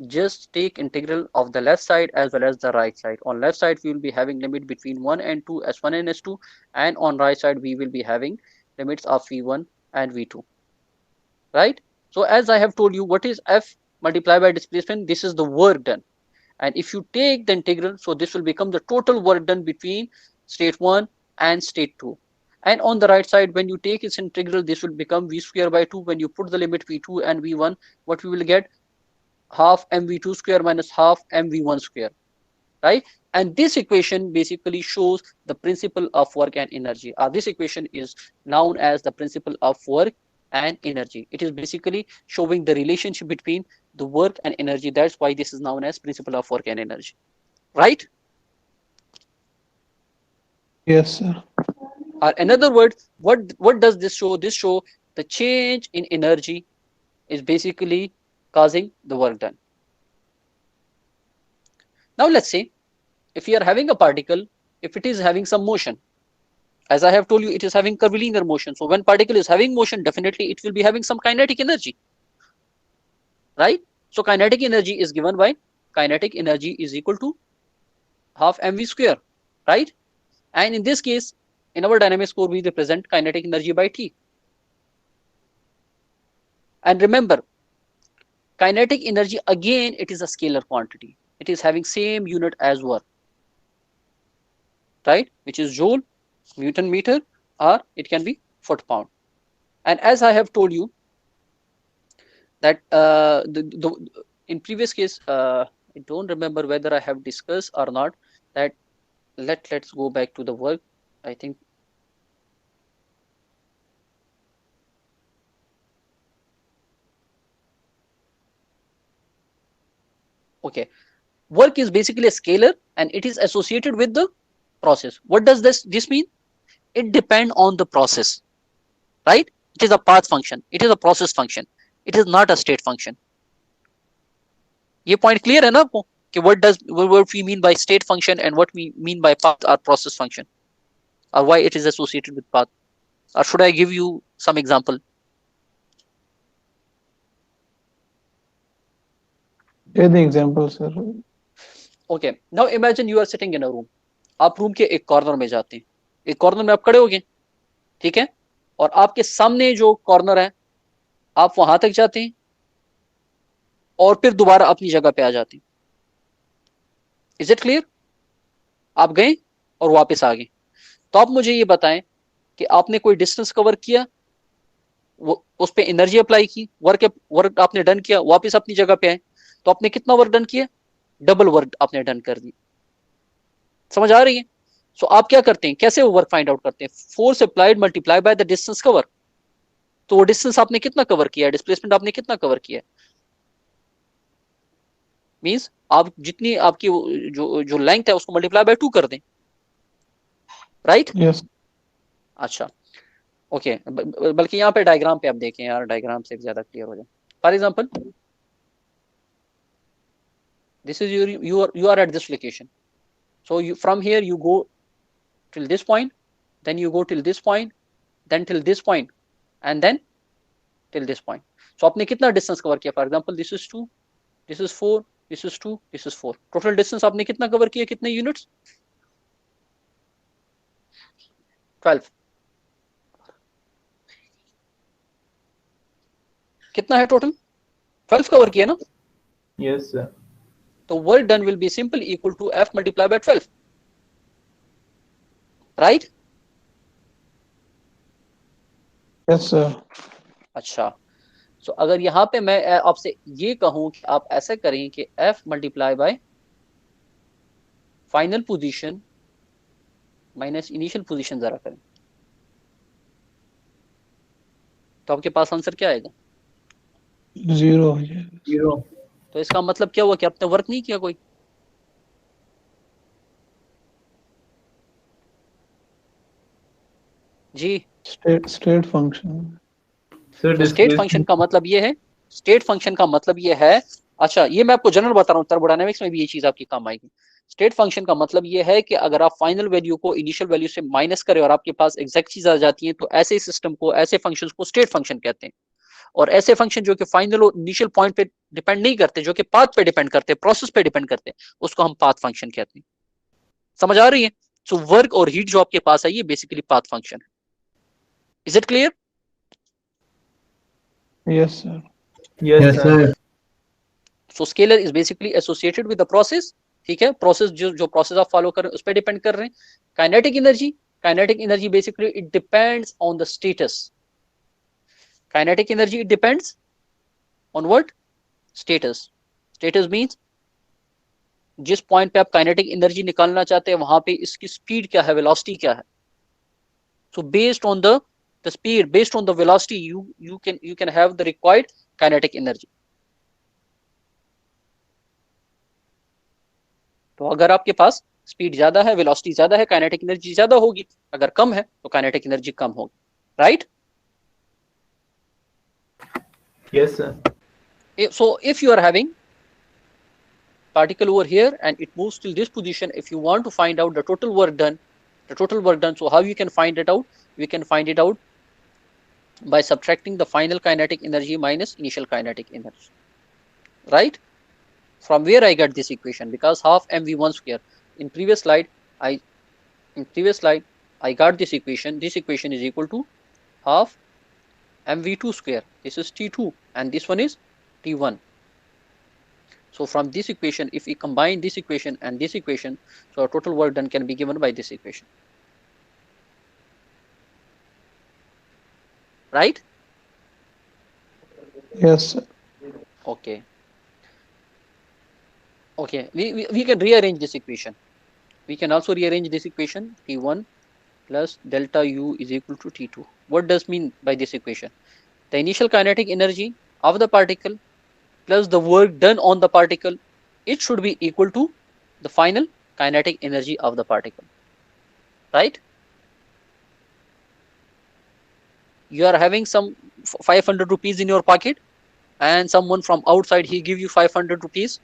just take integral of the left side as well as the right side. On left side we will be having limit between 1 and 2, s1 and s2, and on right side we will be having limits of v1 and v2, right? So as I have told you, what is f multiplied by displacement? This is the work done. And if you take the integral, so this will become the total work done between state 1 and state 2. And on the right side, when you take its integral, this will become v square by 2. When you put the limit v2 and v1, what we will get? Half mv2 square minus half mv1 square, right? And this equation basically shows the principle of work and energy. This equation is known as the principle of work and energy. It is basically showing the relationship between the work and energy. That's why this is known as principle of work and energy, right?
Yes, sir.
Or another word, what does this show? This show the change in energy is basically causing the work done. Now let's say if you are having a particle, if it is having some motion, as I have told you, it is having curvilinear motion. So when particle is having motion, definitely it will be having some kinetic energy, right? So kinetic energy is given by kinetic energy is equal to half mv square, right? And in this case, in our dynamics core, we represent kinetic energy by T. And remember, kinetic energy, again, it is a scalar quantity. It is having same unit as work, right? Which is joule, Newton meter, or it can be foot pound. And as I have told you that in previous case, I don't remember whether I have discussed or not that let's go back to the work. I think okay, work is basically a scalar and it is associated with the process. What does this mean? It depends on the process, right? It is a path function, it is a process function, it is not a state function. ये point clear है ना आपको कि what we mean by state function and what we mean by path or process function, or why it is associated with path? Or should I give you some example?
Yeah, the example, sir.
Okay, now imagine you are sitting in a room. आप room के एक corner में जाते हैं, एक corner में आप खड़े हो गए, ठीक है, और आपके सामने जो कॉर्नर है आप वहां तक जाते हैं और फिर दोबारा अपनी जगह पे आ जाते हैं. Is it clear? आप गए और वापस आ गए. तो आप मुझे ये बताएं कि आपने कोई डिस्टेंस कवर किया, वो उस पर एनर्जी अप्लाई की, वर्क आपने डन किया, वापस अपनी जगह पे आए, तो आपने कितना वर्क डन किया? डबल वर्क आपने डन कर दी. समझ आ रही है? सो आप क्या करते हैं, कैसे वो वर्क फाइंड आउट करते हैं? Force applied multiply by the distance cover. तो वो डिस्टेंस आपने कितना कवर किया, डिस्प्लेसमेंट आपने कितना कवर किया, मींस आप जितनी आपकी जो लेंथ है उसको मल्टीप्लाई बाय 2 कर दें, राइट?
Yes.
अच्छा, ओके, बल्कि यहाँ पे डायग्राम पे आप देखें यार, डायग्राम से ज्यादा क्लियर हो जाए. For example, this is you are at this location. So you from here you go till this point, then you go till this point, then till this point, and then till this point. So आपने कितना distance cover किया? For example this is 2, this is 4, this is 2, this is 4. Total distance आपने कितना cover किया, कितने units? 12. कितना है total? 12 cover किया ना?
Yes, sir.
तो work done will be simple equal to F multiply by 12, right?
Yes, sir.
अच्छा, सो अगर यहाँ पे मैं आपसे ये कहूं कि आप ऐसे करें कि F multiply bye final position minus initial position जरा करें, तो आपके पास आंसर क्या आएगा?
0 हो जाएगा.
0.
तो इसका मतलब क्या हुआ कि आपने वर्क नहीं किया कोई. जी,
State function.
Sir,
तो स्टेट फंक्शन का मतलब ये है, स्टेट फंक्शन का मतलब ये है, अच्छा ये मैं आपको जनरल बता रहा हूँ, थर्मोडायनामिक्स में भी ये चीज आपकी काम आएगी. स्टेट फंक्शन का मतलब ये है कि अगर आप फाइनल वैल्यू को इनिशियल वैल्यू से माइनस करें और आपके पास एग्जैक्ट चीज आ जाती है, तो ऐसे सिस्टम को, ऐसे फंक्शंस को स्टेट फंक्शन कहते हैं. और ऐसे फंक्शन जो कि फाइनल और इनिशियल पॉइंट पे डिपेंड नहीं करते, जो कि पाथ पे डिपेंड करते हैं, प्रोसेस पे डिपेंड करते हैं, उसको हम पाथ फंक्शन कहते हैं. समझ आ रही है? सो वर्क और हीट जो आपके पास है ये बेसिकली पाथ फंक्शन है. Is it clear?
Yes, sir.
Yes,
Yes,
sir.
sir.
So scalar is basically associated with the process. ठीक है, प्रोसेस जो प्रोसेस आप फॉलो कर रहे हैं उस पर डिपेंड कर रहे हैं. Kinetic Kinetic energy basically it depends on the status. Kinetic energy it depends on what? Status. Status means जिस पॉइंट पे आप काइनेटिक एनर्जी निकालना चाहते हैं वहां पे इसकी स्पीड क्या है, वेलोसिटी क्या है. So based on the speed, based on the velocity, you can have the required kinetic energy. तो अगर आपके पास स्पीड ज्यादा है, वेलोसिटी ज्यादा है, काइनेटिक एनर्जी ज्यादा होगी. अगर कम है तो काइनेटिक एनर्जी कम होगी. Right?
Yes, sir.
So if you are having particle over here and it moves till this position, if you want to find out the total work done, so how you can find it out? We can find it out by subtracting the final kinetic energy minus initial kinetic energy. Right? From where I get this equation? Because half mv1 square. In previous slide I got this equation. This equation is equal to half mv2 square. This is t2 and this one is t1. So from this equation, if we combine this equation and this equation, so our total work done can be given by this equation. Right?
Yes, sir.
Okay. Okay, we can rearrange this equation. We can also rearrange this equation. T1 plus delta U is equal to T2. What does mean by this equation? The initial kinetic energy of the particle plus the work done on the particle, it should be equal to the final kinetic energy of the particle. Right? You are having some 500 rupees in your pocket and someone from outside he give you 500 rupees.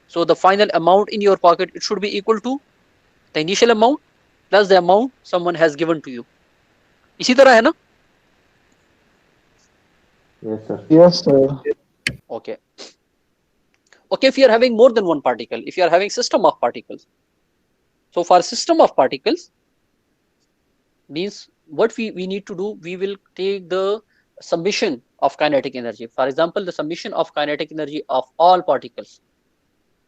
So the final amount in your pocket, it should be equal to the initial amount plus the amount someone has given to you. इसी तरह है ना?
Yes, sir.
Yes, sir.
Okay. Okay, if you are having more than one particle, if you are having system of particles. So for system of particles, means what we need to do, we will take the summation of kinetic energy. For example, the summation of kinetic energy of all particles.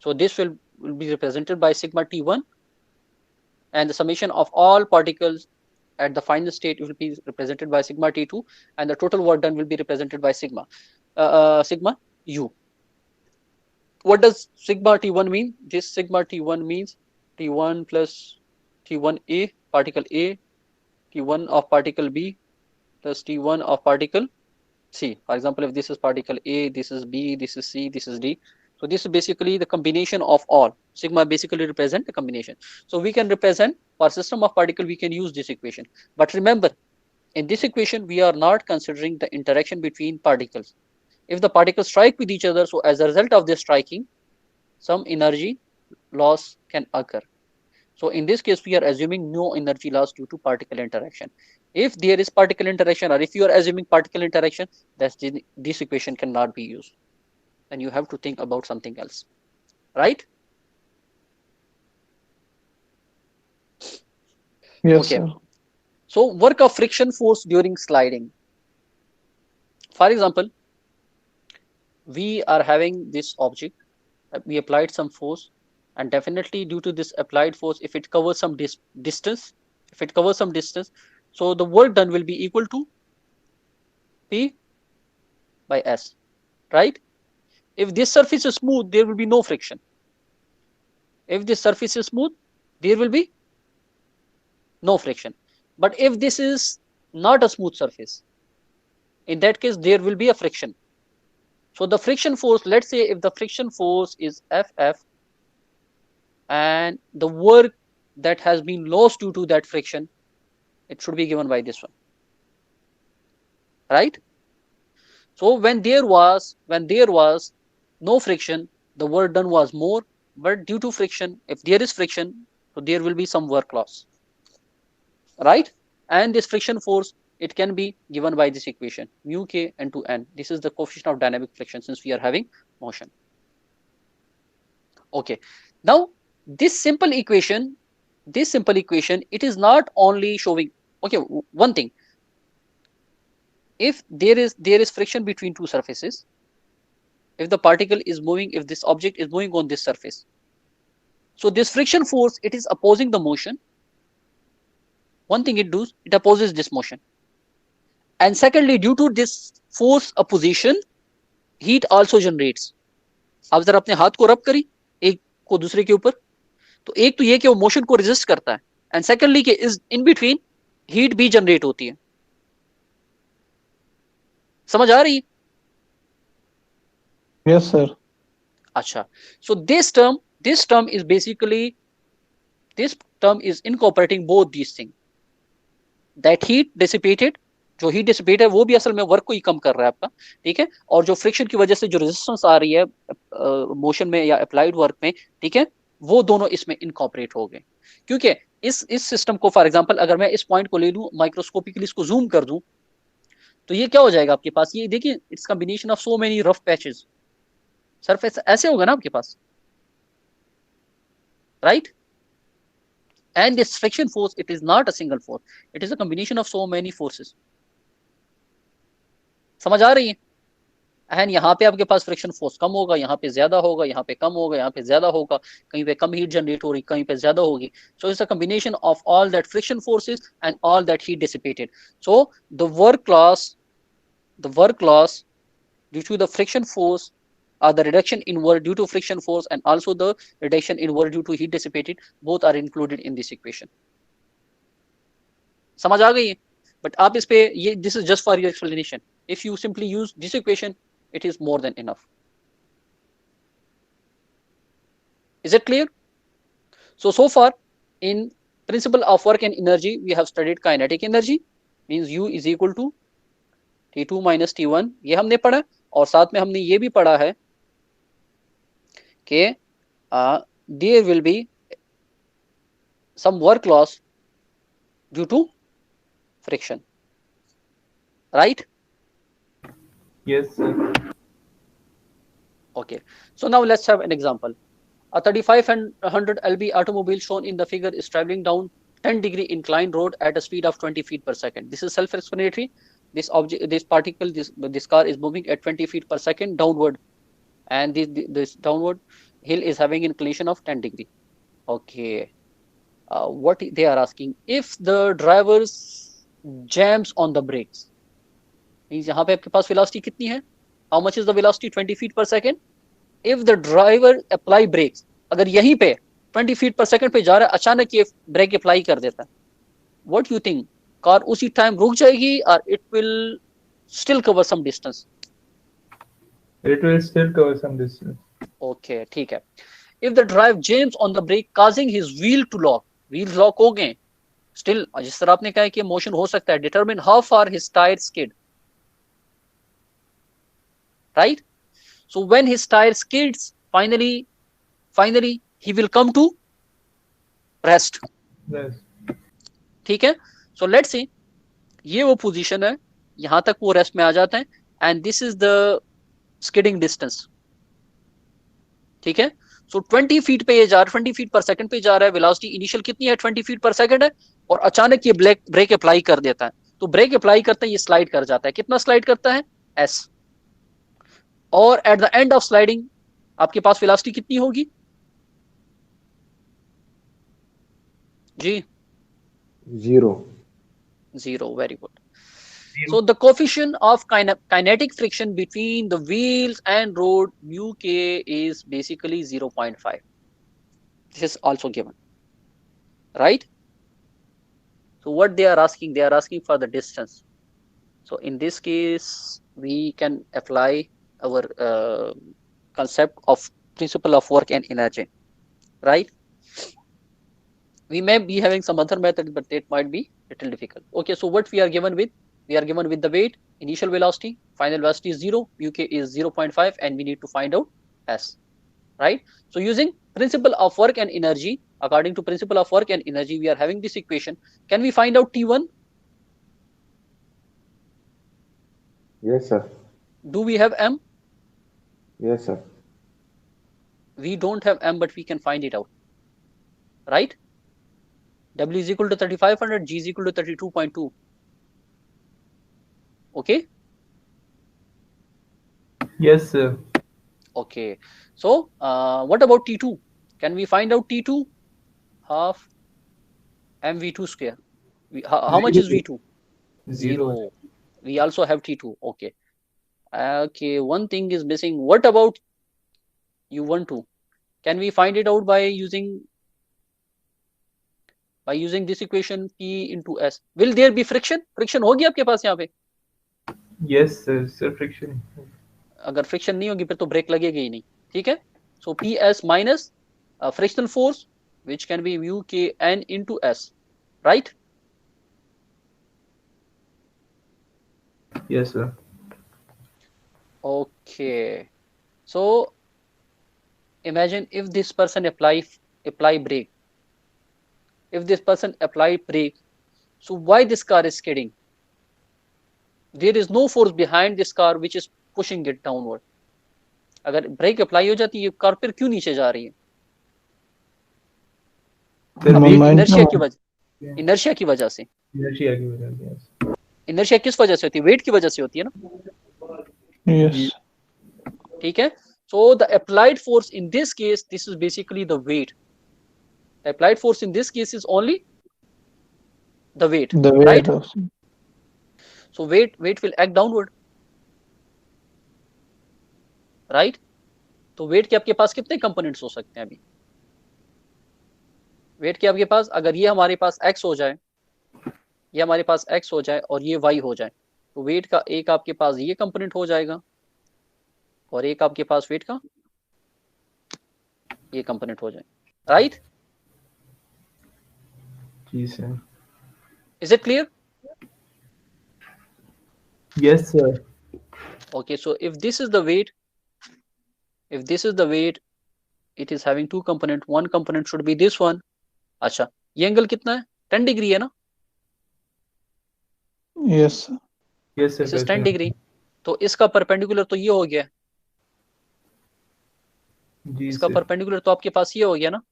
So this will be represented by sigma T1 and the summation of all particles at the final state will be represented by sigma T2 and the total work done will be represented by sigma U. What does sigma T1 mean? This sigma T1 means T1 plus T1A, particle A, T1 of particle B plus T1 of particle C. For example, if this is particle A, this is B, this is C, this is D. So this is basically the combination of all. Sigma basically represent the combination. So we can represent for system of particle, we can use this equation. But remember, in this equation, we are not considering the interaction between particles. If the particles strike with each other, so as a result of this striking, some energy loss can occur. So in this case, we are assuming no energy loss due to particle interaction. If there is particle interaction or if you are assuming particle interaction, this equation cannot be used. Then you have to think about something else, right?
Yes,
okay.
sir.
So work of friction force during sliding. For example, we are having this object, we applied some force, and definitely due to this applied force, if it covers some distance, so the work done will be equal to P by S, right? If this surface is smooth, there will be no friction. If this surface is smooth, there will be no friction. But if this is not a smooth surface, in that case, there will be a friction. So the friction force, let's say if the friction force is Ff and the work that has been lost due to that friction, it should be given by this one, right? So when there was no friction, the work done was more, but due to friction, if there is friction, so there will be some work loss, right? And this friction force, it can be given by this equation, mu k into n. This is the coefficient of dynamic friction since we are having motion. Okay, now this simple equation, it is not only showing, okay, one thing, if there is friction between two surfaces, if the particle is moving, if this object is moving on this surface, so this friction force, it is opposing the motion, one thing it does, it opposes this motion. And secondly, due to this force opposition, heat also generates. आप जरा अपने हाथ को रब करी एक को दूसरे के ऊपर, तो एक तो ये कि वो मोशन को रेजिस्ट करता है, एंड सेकेंडली कि इस इन बिटवीन हीट भी जनरेट होती है. समझ आ रही है?
Yes, sir.
अच्छा, so this term is basically, this term is incorporating both these things. That heat dissipated, जो हीट डिसिपेट है वो भी असल में वर्क को ही कम कर रहा है आपका, ठीक है, और जो फ्रिक्शन की वजह से जो रेजिस्टेंस आ रही है मोशन में या अप्लाइड वर्क में, ठीक है, वो दोनों इसमें इनकॉर्पोरेट हो गए. क्योंकि इस सिस्टम को फॉर एग्जांपल अगर मैं इस पॉइंट को ले लूं, माइक्रोस्कोपिकली इसको जूम कर दूं, तो ये क्या हो जाएगा आपके पास, ये देखिए it's combination of so many rough patches, surface ऐसे होगा ना आपके पास, right? And this friction force, it is not a single force, it is a combination of so many forces. समझ आ रही है? एंड यहाँ पे आपके पास फ्रिक्शन फोर्स कम होगा, यहाँ पे ज्यादा होगा, यहाँ पे कम होगा, यहाँ पे ज्यादा होगा, कहीं पे कम हीट जनरेट हो रही, कहीं पे ज्यादा होगी. So it's a combination of all that friction forces and all that heat dissipated. So the work loss due to the friction force, or the reduction in work due to friction force, and also the reduction in work due to heat dissipated, both are included in this equation. समझ आ गई है? But आप इस पे ये, this is just for your explanation. If you simply use this equation, it is more than enough. Is it clear? So far in principle of work and energy, we have studied kinetic energy, means U is equal to T2 minus T1, ये हमने पढ़ा, और साथ में हमने ये भी पढ़ा है कि there will be some work loss due to friction, right?
Yes, sir.
Okay, so now let's have an example. A 3500 lb automobile shown in the figure is traveling down 10-degree inclined road at a speed of 20 feet per second. This is self-explanatory. This object, this particle, this car is moving at 20 feet per second downward, and this downward hill is having inclination of 10 degree. Okay, what they are asking, if the driver jams on the brakes, means यहाँ पे आपके पास velocity कितनी है? How much is the velocity? 20 feet per second. If the driver apply brakes, अगर यहीं पे 20 feet per second पे जा रहा है, अचानक ये ब्रेक अप्लाई कर देता है, what you think? कार उसी टाइम रुक जाएगी or it will still cover some distance?
It will still cover some distance.
Okay, ठीक है. If the driver jams on the brake causing his wheel to lock, wheels lock हो गए, still जिस तरह आपने कहा कि मोशन हो सकता है, determine how far his tire skid, right? So when his tire skids, finally he will come to rest.
Yes.
ठीक है. So let's see, ये वो पोजीशन है, यहां तक वो रेस्ट में आ जाता है, and this is the skidding distance. ठीक है. सो 20 फीट पे ये जा रहा है, 20 फीट पर सेकंड पे जा रहा है, वेलोसिटी इनिशियल कितनी है? 20 फीट पर सेकंड है, और अचानक ये ब्रेक अप्लाई कर देता है. तो ब्रेक अप्लाई करते हैं, ये स्लाइड कर जाता है. कितना स्लाइड करता है? एस. और at the end of sliding आपके पास वेलोसिटी कितनी होगी जी? Zero. Very good. So the coefficient of kinetic friction between the wheels and road, mu k, is basically 0.5. This is also given, right? So what they are asking for the distance. So in this case, we can apply our concept of principle of work and energy, right? We may be having some other method, but it might be a little difficult. Okay, so what we are given with? We are given with the weight, initial velocity, final velocity is 0, mu k is 0.5, and we need to find out s, right? So using principle of work and energy, according to principle of work and energy, we are having this equation. Can we find out T1?
Yes, sir.
Do we have m?
Yes, sir.
We don't have m, but we can find it out, right? W is equal to 3500, G is equal to 32.2. Okay?
Yes, sir.
Okay. So what about T2? Can we find out T2? Half mv2 square. How much is V2?
Zero.
We also have T2. Okay. Okay, one thing is missing. What about U12? Can we find it out by using this equation P into S? Will there be friction? Friction होगी आपके पास यहाँ पे?
Yes sir, sir friction.
अगर friction नहीं होगी फिर तो break लगेगी ही नहीं. ठीक है. So PS minus frictional force, which can be UKN into S, right?
Yes sir.
Okay. So imagine if this person apply brake. If this person apply brake, so why this car is skidding? There is no force behind this car which is pushing it downward. अगर break apply हो जाती है ये car फिर क्यों नीचे जा रही है? इनर्शिया की वजह, इनर्शिया की वजह से.
Inertia की वजह से. Yes.
इनर्शिया किस वजह से होती है? वेट की वजह से होती है ना.
Yes.
ठीक है. So the applied force in this case, this is basically the weight. The applied force in this case is only the weight,
The weight
right?
of
So weight will act downward, right? तो weight के आपके पास कितने components हो सकते हैं अभी? weight के आपके पास अगर ये हमारे पास x हो जाए, ये हमारे पास x हो जाए और ये y हो जाए, तो weight का एक आपके पास ये component हो जाएगा और एक आपके पास weight का ये component हो जाए, right?
Ji sir.
Is it clear?
Yes sir.
Okay, so if this is the weight, it is having two components. One component should be this one. अच्छा, ये एंगल कितना है? 10 डिग्री है ना?
yes.
Yes sir.
This is 10 degree. तो इसका perpendicular तो ये हो गया.
जी
इसका
sir.
परपेंडिकुलर तो आपके पास ये हो गया ना.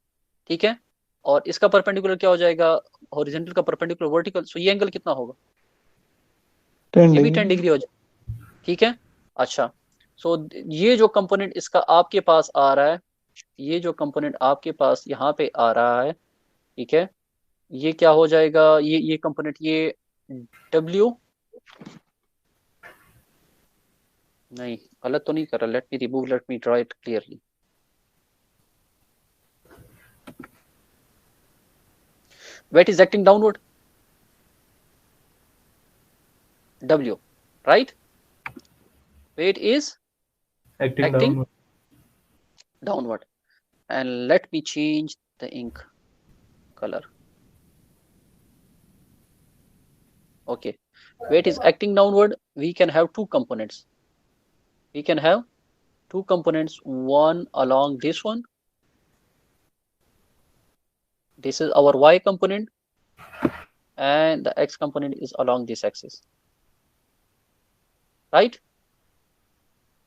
ठीक है. और इसका परपेंडिकुलर क्या हो जाएगा? हॉरिजॉन्टल का परपेंडिकुलर वर्टिकल. सो ये एंगल कितना होगा?
10
ये भी
degree.
10 डिग्री हो जाए. ठीक है. अच्छा, सो ये जो कंपोनेंट इसका आपके पास आ रहा है, ये जो कंपोनेंट आपके पास यहाँ पे आ रहा है, ठीक है, ये क्या हो जाएगा? ये कंपोनेंट ये W, नहीं गलत तो नहीं कर रहा. Let me remove, let me draw it clearly. weight is acting downward, W, right? Weight is
Acting
downward. And let me change the ink color. Okay, weight is acting downward. We can have two components. One along this one. This is our y component, and the x component is along this axis, right?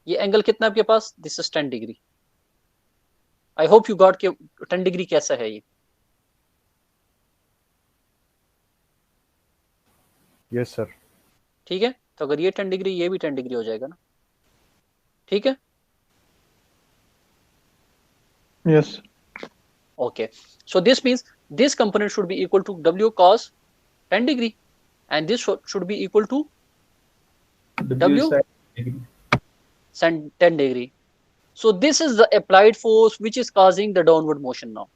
ये angle कितना आपके पास? This is 10 degree. I hope you got के 10 degree कैसा है ये?
Yes, sir.
ठीक है. तो अगर ये 10 डिग्री, ये भी 10 डिग्री हो जाएगा ना. ठीक है.
Yes.
Okay, so this means this component should be equal to W cos 10 degree, and this should be equal to W sin 10 degree. So this is the applied force which is causing the downward motion now,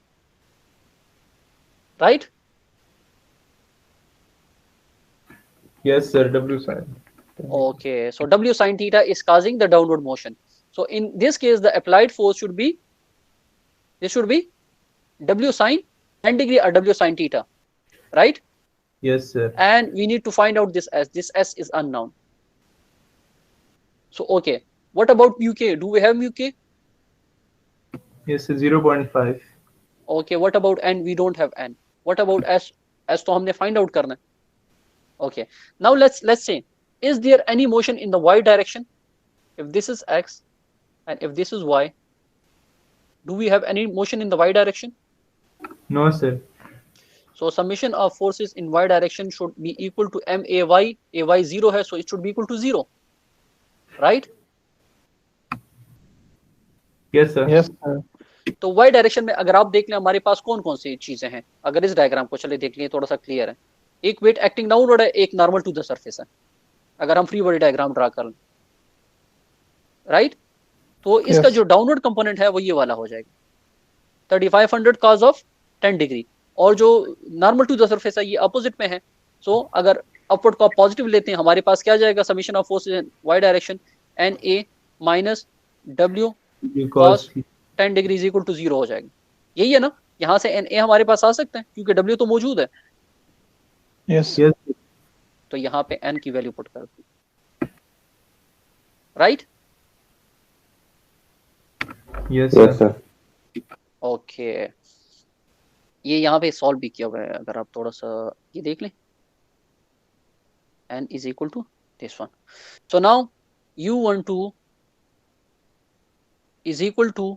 right?
Yes sir. W sine.
Okay, so W sin theta is causing the downward motion. So in this case, the applied force should be, this should be W sin 10 degree or W sin theta, right?
Yes sir.
And we need to find out this S. This S is unknown. So okay, what about mu k? Do we have mu k?
Yes sir. 0.5.
Okay, what about N? We don't have N. What about S? S तो हमने find out करना है. Okay, now let's say, is there any motion in the y direction? If this is x and if this is y, do we have any motion in the y direction?
No sir.
So summation of forces in y direction should be equal to MAY. AY 0 है, so it should be equal to 0, right?
Yes sir.
Yes, sir.
तो y direction में अगर आप देख लें हमारे पास कौन कौन सी चीजें हैं, अगर इस डायग्राम को चले देख लें थोड़ा सा क्लियर है. एक वेट एक्टिंग डाउनवर्ड है, एक नॉर्मल टू द सरफेस है, अगर हम फ्री बॉडी डायग्राम ड्रा कर लें, राइट। तो इसका
Yes.
जो डाउनवर्ड कंपोनेंट है वो ये वाला हो जाएगा 3500 cos ऑफ 10 डिग्री, और जो नॉर्मल टू द सरफेस है ये अपोजिट में है। सो अगर अपवर्ड को आप पॉजिटिव लेते हैं, हमारे पास क्या जाएगा, summation of force in Y direction N A minus W
because
cos 10 degree is equal to 0 हो जाएगा। यही है ना, यहाँ से एन ए हमारे पास आ सकते हैं क्योंकि डब्ल्यू तो मौजूद है,
Yes.
यस
तो यहाँ पे एन की वैल्यू पुट कर दी, right.
Yes
Yes,
sir
sir.
Okay, ये यहाँ पे सॉल्व भी किया हुआ है, अगर आप थोड़ा सा ये देख लें, n is equal to this one. So now u12 is equal to,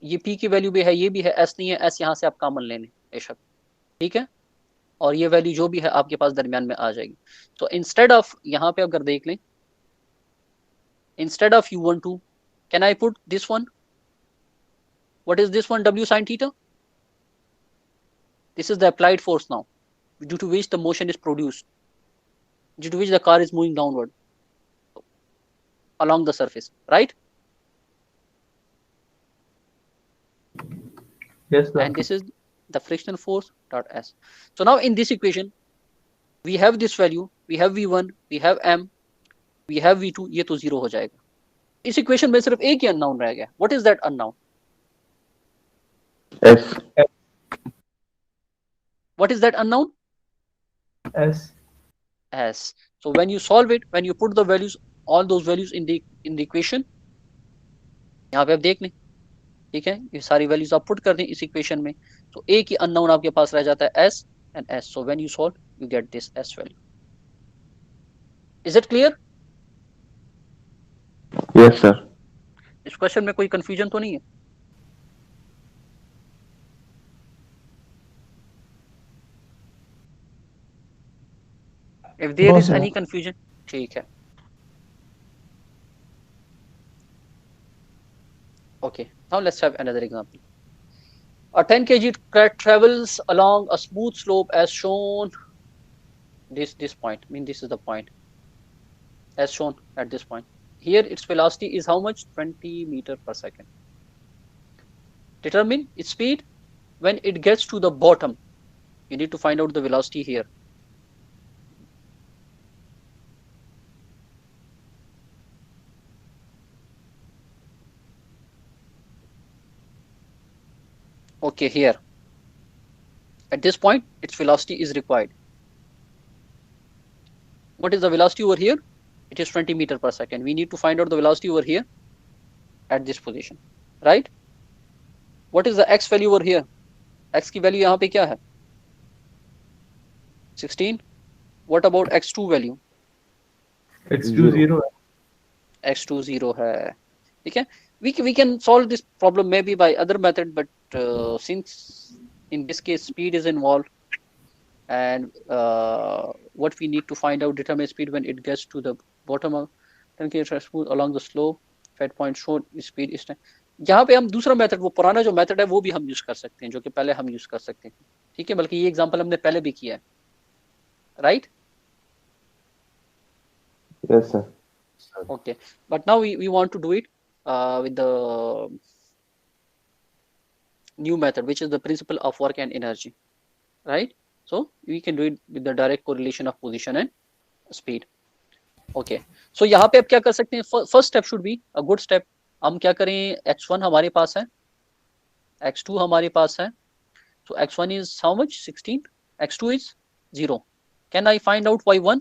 ये p की वैल्यू भी है, ये भी है, s नहीं है, s यहाँ से आप कॉमन ले लें बेशक, ठीक है, और ये वैल्यू जो भी है आपके पास दरमियान में आ जाएगी। तो इंस्टेड ऑफ, यहाँ पे अगर देख लें, instead of u12 can I put this one, what is this one, w sin theta, this is the applied force now due to which the motion is produced, due to which the car is moving downward along the surface, right?
Yes sir
And this is the frictional force dot s. So now in this equation we have this value, we have v1, we have m, we have v2, ये तो 0 हो जाएगा। इस equation में सिर्फ एक ही unknown रह गया, what is that unknown,
S.
what is that unknown,
S
s. So when you solve it, when you put the values, all those values in the equation, यहाँ पे आप देख लें, ठीक है, ये सारी वैल्यूज आप पुट कर दें इस इक्वेशन में, तो एक ही अननोन आपके पास रह जाता है s and s. So when you solve you get this s value. Is it clear?
Yes, sir.
इस क्वेश्चन में कोई कंफ्यूजन तो नहीं है? If there
No,
is
sir.
any confusion, ठीक है, okay. Now let's have another example. A 10 kg travels along a smooth slope as shown. This point, I mean this is the point, as shown at this point. Here its velocity is how much? 20 meter per second. Determine its speed when it gets to the bottom. You need to find out the velocity here. Okay, here at this point its velocity is required. What is the velocity over here? It is 20 meter per second. We need to find out the velocity over here at this position, right? What is the x value over here? X की value यहाँ पे क्या है? 16. What about x2 value?
x2 0
x2 0 है, ठीक है। We can solve this problem maybe by other method, but since in this case speed is involved, and what we need to find out, determine speed when it gets to the bottom of 10 km smooth along the slope, fat point shown speed is time. यहाँ पे हम दूसरा method, वो पुराना जो method है वो भी हम यूज कर सकते हैं, जो कि पहले हम यूज कर सकते हैं, ठीक है, बल्कि ये एग्जांपल हमने पहले भी किया है, right?
Yes, sir.
Okay, but now we want to do it with the new method, which is the principle of work and energy, right? So we can do it with the direct correlation of position and speed. Okay, so यहाँ पे आप क्या कर सकते हैं, first step should be a good step. हम क्या करें, x1 हमारे पास है, x2 हमारे पास है, so x1 is how much, 16, x2 is 0. Can I find out y1?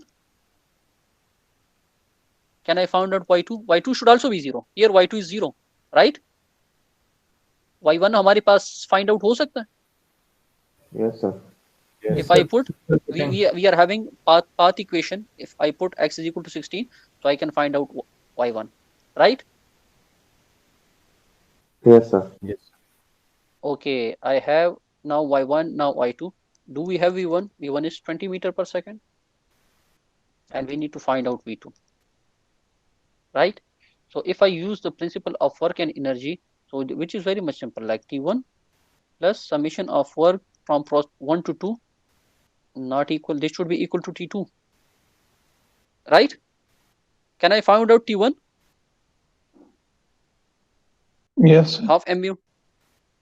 Can I find out y2? y2 should also be 0. Here y2 is 0, right? y1 हमारे पास find out हो सकता है?
Yes, sir.
If I put, we are having path equation. If I put x is equal to 16, so I can find out y1, right?
Yes, sir.
yes
Okay, I have now y1, now y2. Do we have v1? v1 is 20 meter per second, and we need to find out v2, right? So if I use the principle of work and energy, so which is very much simple, like T1 plus summation of work from pros 1 to 2 not equal, this should be equal to T2, right? Can I find out T1?
Yes, sir.
Half mu.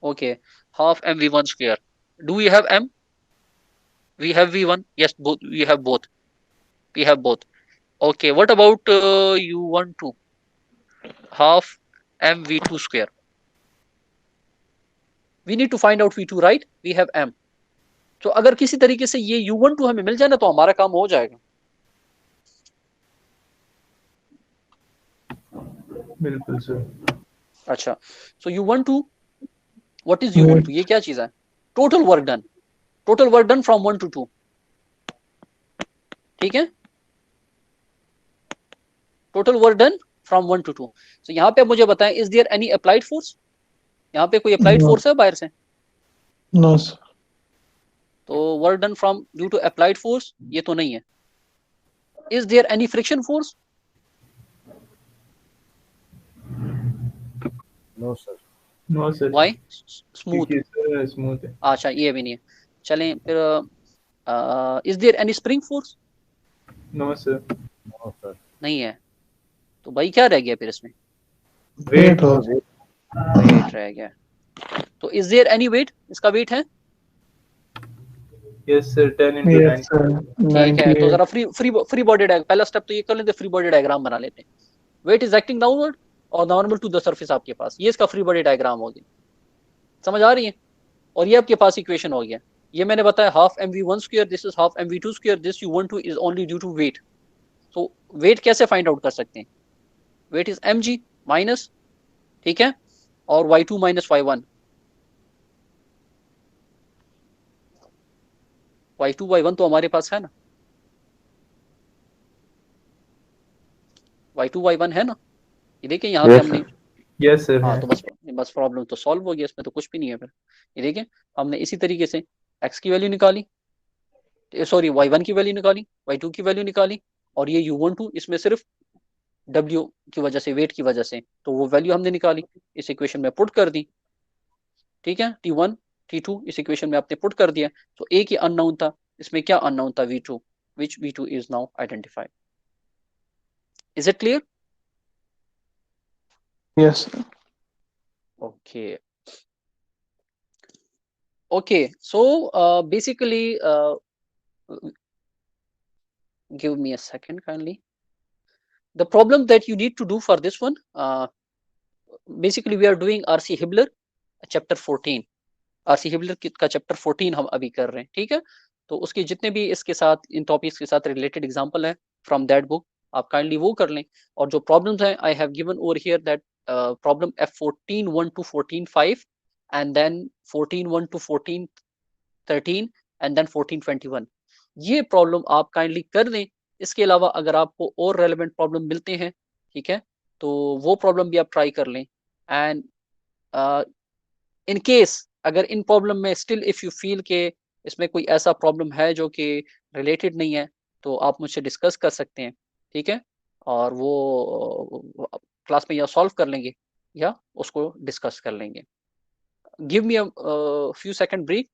Okay, half mv1 square. Do we have m? We have v1. Yes, both we have both. We have both. Okay, what about u12? Half mv2 square. We need to find out v2, right? We have m. तो अगर किसी तरीके से ये u12 हमें मिल जाए ना तो हमारा काम हो जाएगा.
बिल्कुल सर.
अच्छा, so u12, what is u12? ये क्या चीज है? Total work done. Total work done from 1 to 2. ठीक है? Total work done from 1 to 2. So यहाँ पे मुझे बताएं, is there any applied force? यहाँ पे कोई applied
No.
force है बाहर से?
No, sir.
तो work done from due to applied force ये तो नहीं है. Is there any friction force?
No sir.
No sir.
Why? Smooth.
क्योंकि सर स्मूथ है.
अच्छा, ये भी नहीं है. चलें फिर. Is there any spring force?
No sir.
No sir.
नहीं है. तो भाई क्या रह गया फिर इसमें?
Weight हो.
वेट रह गया. तो is there any weight? इसका वेट है?
Yes sir. 10 into 9.
Yes, sir.
ठीक है, तो
98.
जरा फ्री बॉडी डायग्राम, पहला स्टेप तो ये कर लेते, फ्री बॉडी डायग्राम बना लेते हैं. वेट इज एक्टिंग डाउनवर्ड और नॉर्मल टू द सरफेस आपके पास, ये इसका फ्री बॉडी डायग्राम हो गया. समझ आ रही है? और ये आपके पास इक्वेशन हो गया. ये मैंने बताया half mv1 square, this is half mv2 square, this u12 is only due to weight. तो वेट कैसे फाइंड आउट कर सकते हैं? वेट इज mg माइनस, ठीक है, और y2 minus y1. y2 y1 तो हमारे पास है ना, y2 y1 है ना, ये देखिए यहाँ पे
Yes,
हमने.
Yes sir.
हाँ, तो बस प्रॉब्लम तो सॉल्व हो गया, इसमें तो कुछ भी नहीं है फिर. ये देखिए हमने इसी तरीके से x की वैल्यू निकाली, सॉरी y1 की वैल्यू निकाली, y2 की वैल्यू निकाली, और ये u12 इसमें सिर्फ w की वजह से, वेट की वजह से, तो वो वैल्यू हमने निकाली, इस इक्वेशन में पुट कर दी. ठीक है, t1 t2 इस इक्वेशन में आपने पुट कर दिया. तो एक ही अननोन था, इसमें क्या अननोन था? v2, which v2 is now identified. Is it clear?
Yes, sir.
Okay. Okay, so basically, give me a second kindly. The problem that you need to do for this one, basically we are doing RC Hibbeler chapter 14. RC Hibbeler का chapter 14 हम अभी कर रहे हैं. ठीक है, तो उसके जितने भी इसके साथ इन टॉपिक्स के साथ रिलेटेड एग्जांपल है फ्रॉम दैट बुक, आप काइंडली वो कर लें. और जो प्रॉब्लम्स हैं, I have given over here that problem F14 1 to 14 5 and then 14 1 to 14 13 and then 14 21. ये प्रॉब्लम आप काइंडली कर लें. इसके अलावा अगर आपको और रेलेवेंट प्रॉब्लम मिलते हैं, ठीक है, तो वो प्रॉब्लम भी आप ट्राई कर लें. एंड इन केस अगर इन प्रॉब्लम में स्टिल इफ यू फील के इसमें कोई ऐसा प्रॉब्लम है जो कि रिलेटेड नहीं है, तो आप मुझसे डिस्कस कर सकते हैं. ठीक है, और वो क्लास में या सॉल्व कर लेंगे या उसको डिस्कस कर लेंगे. Give me a few second break.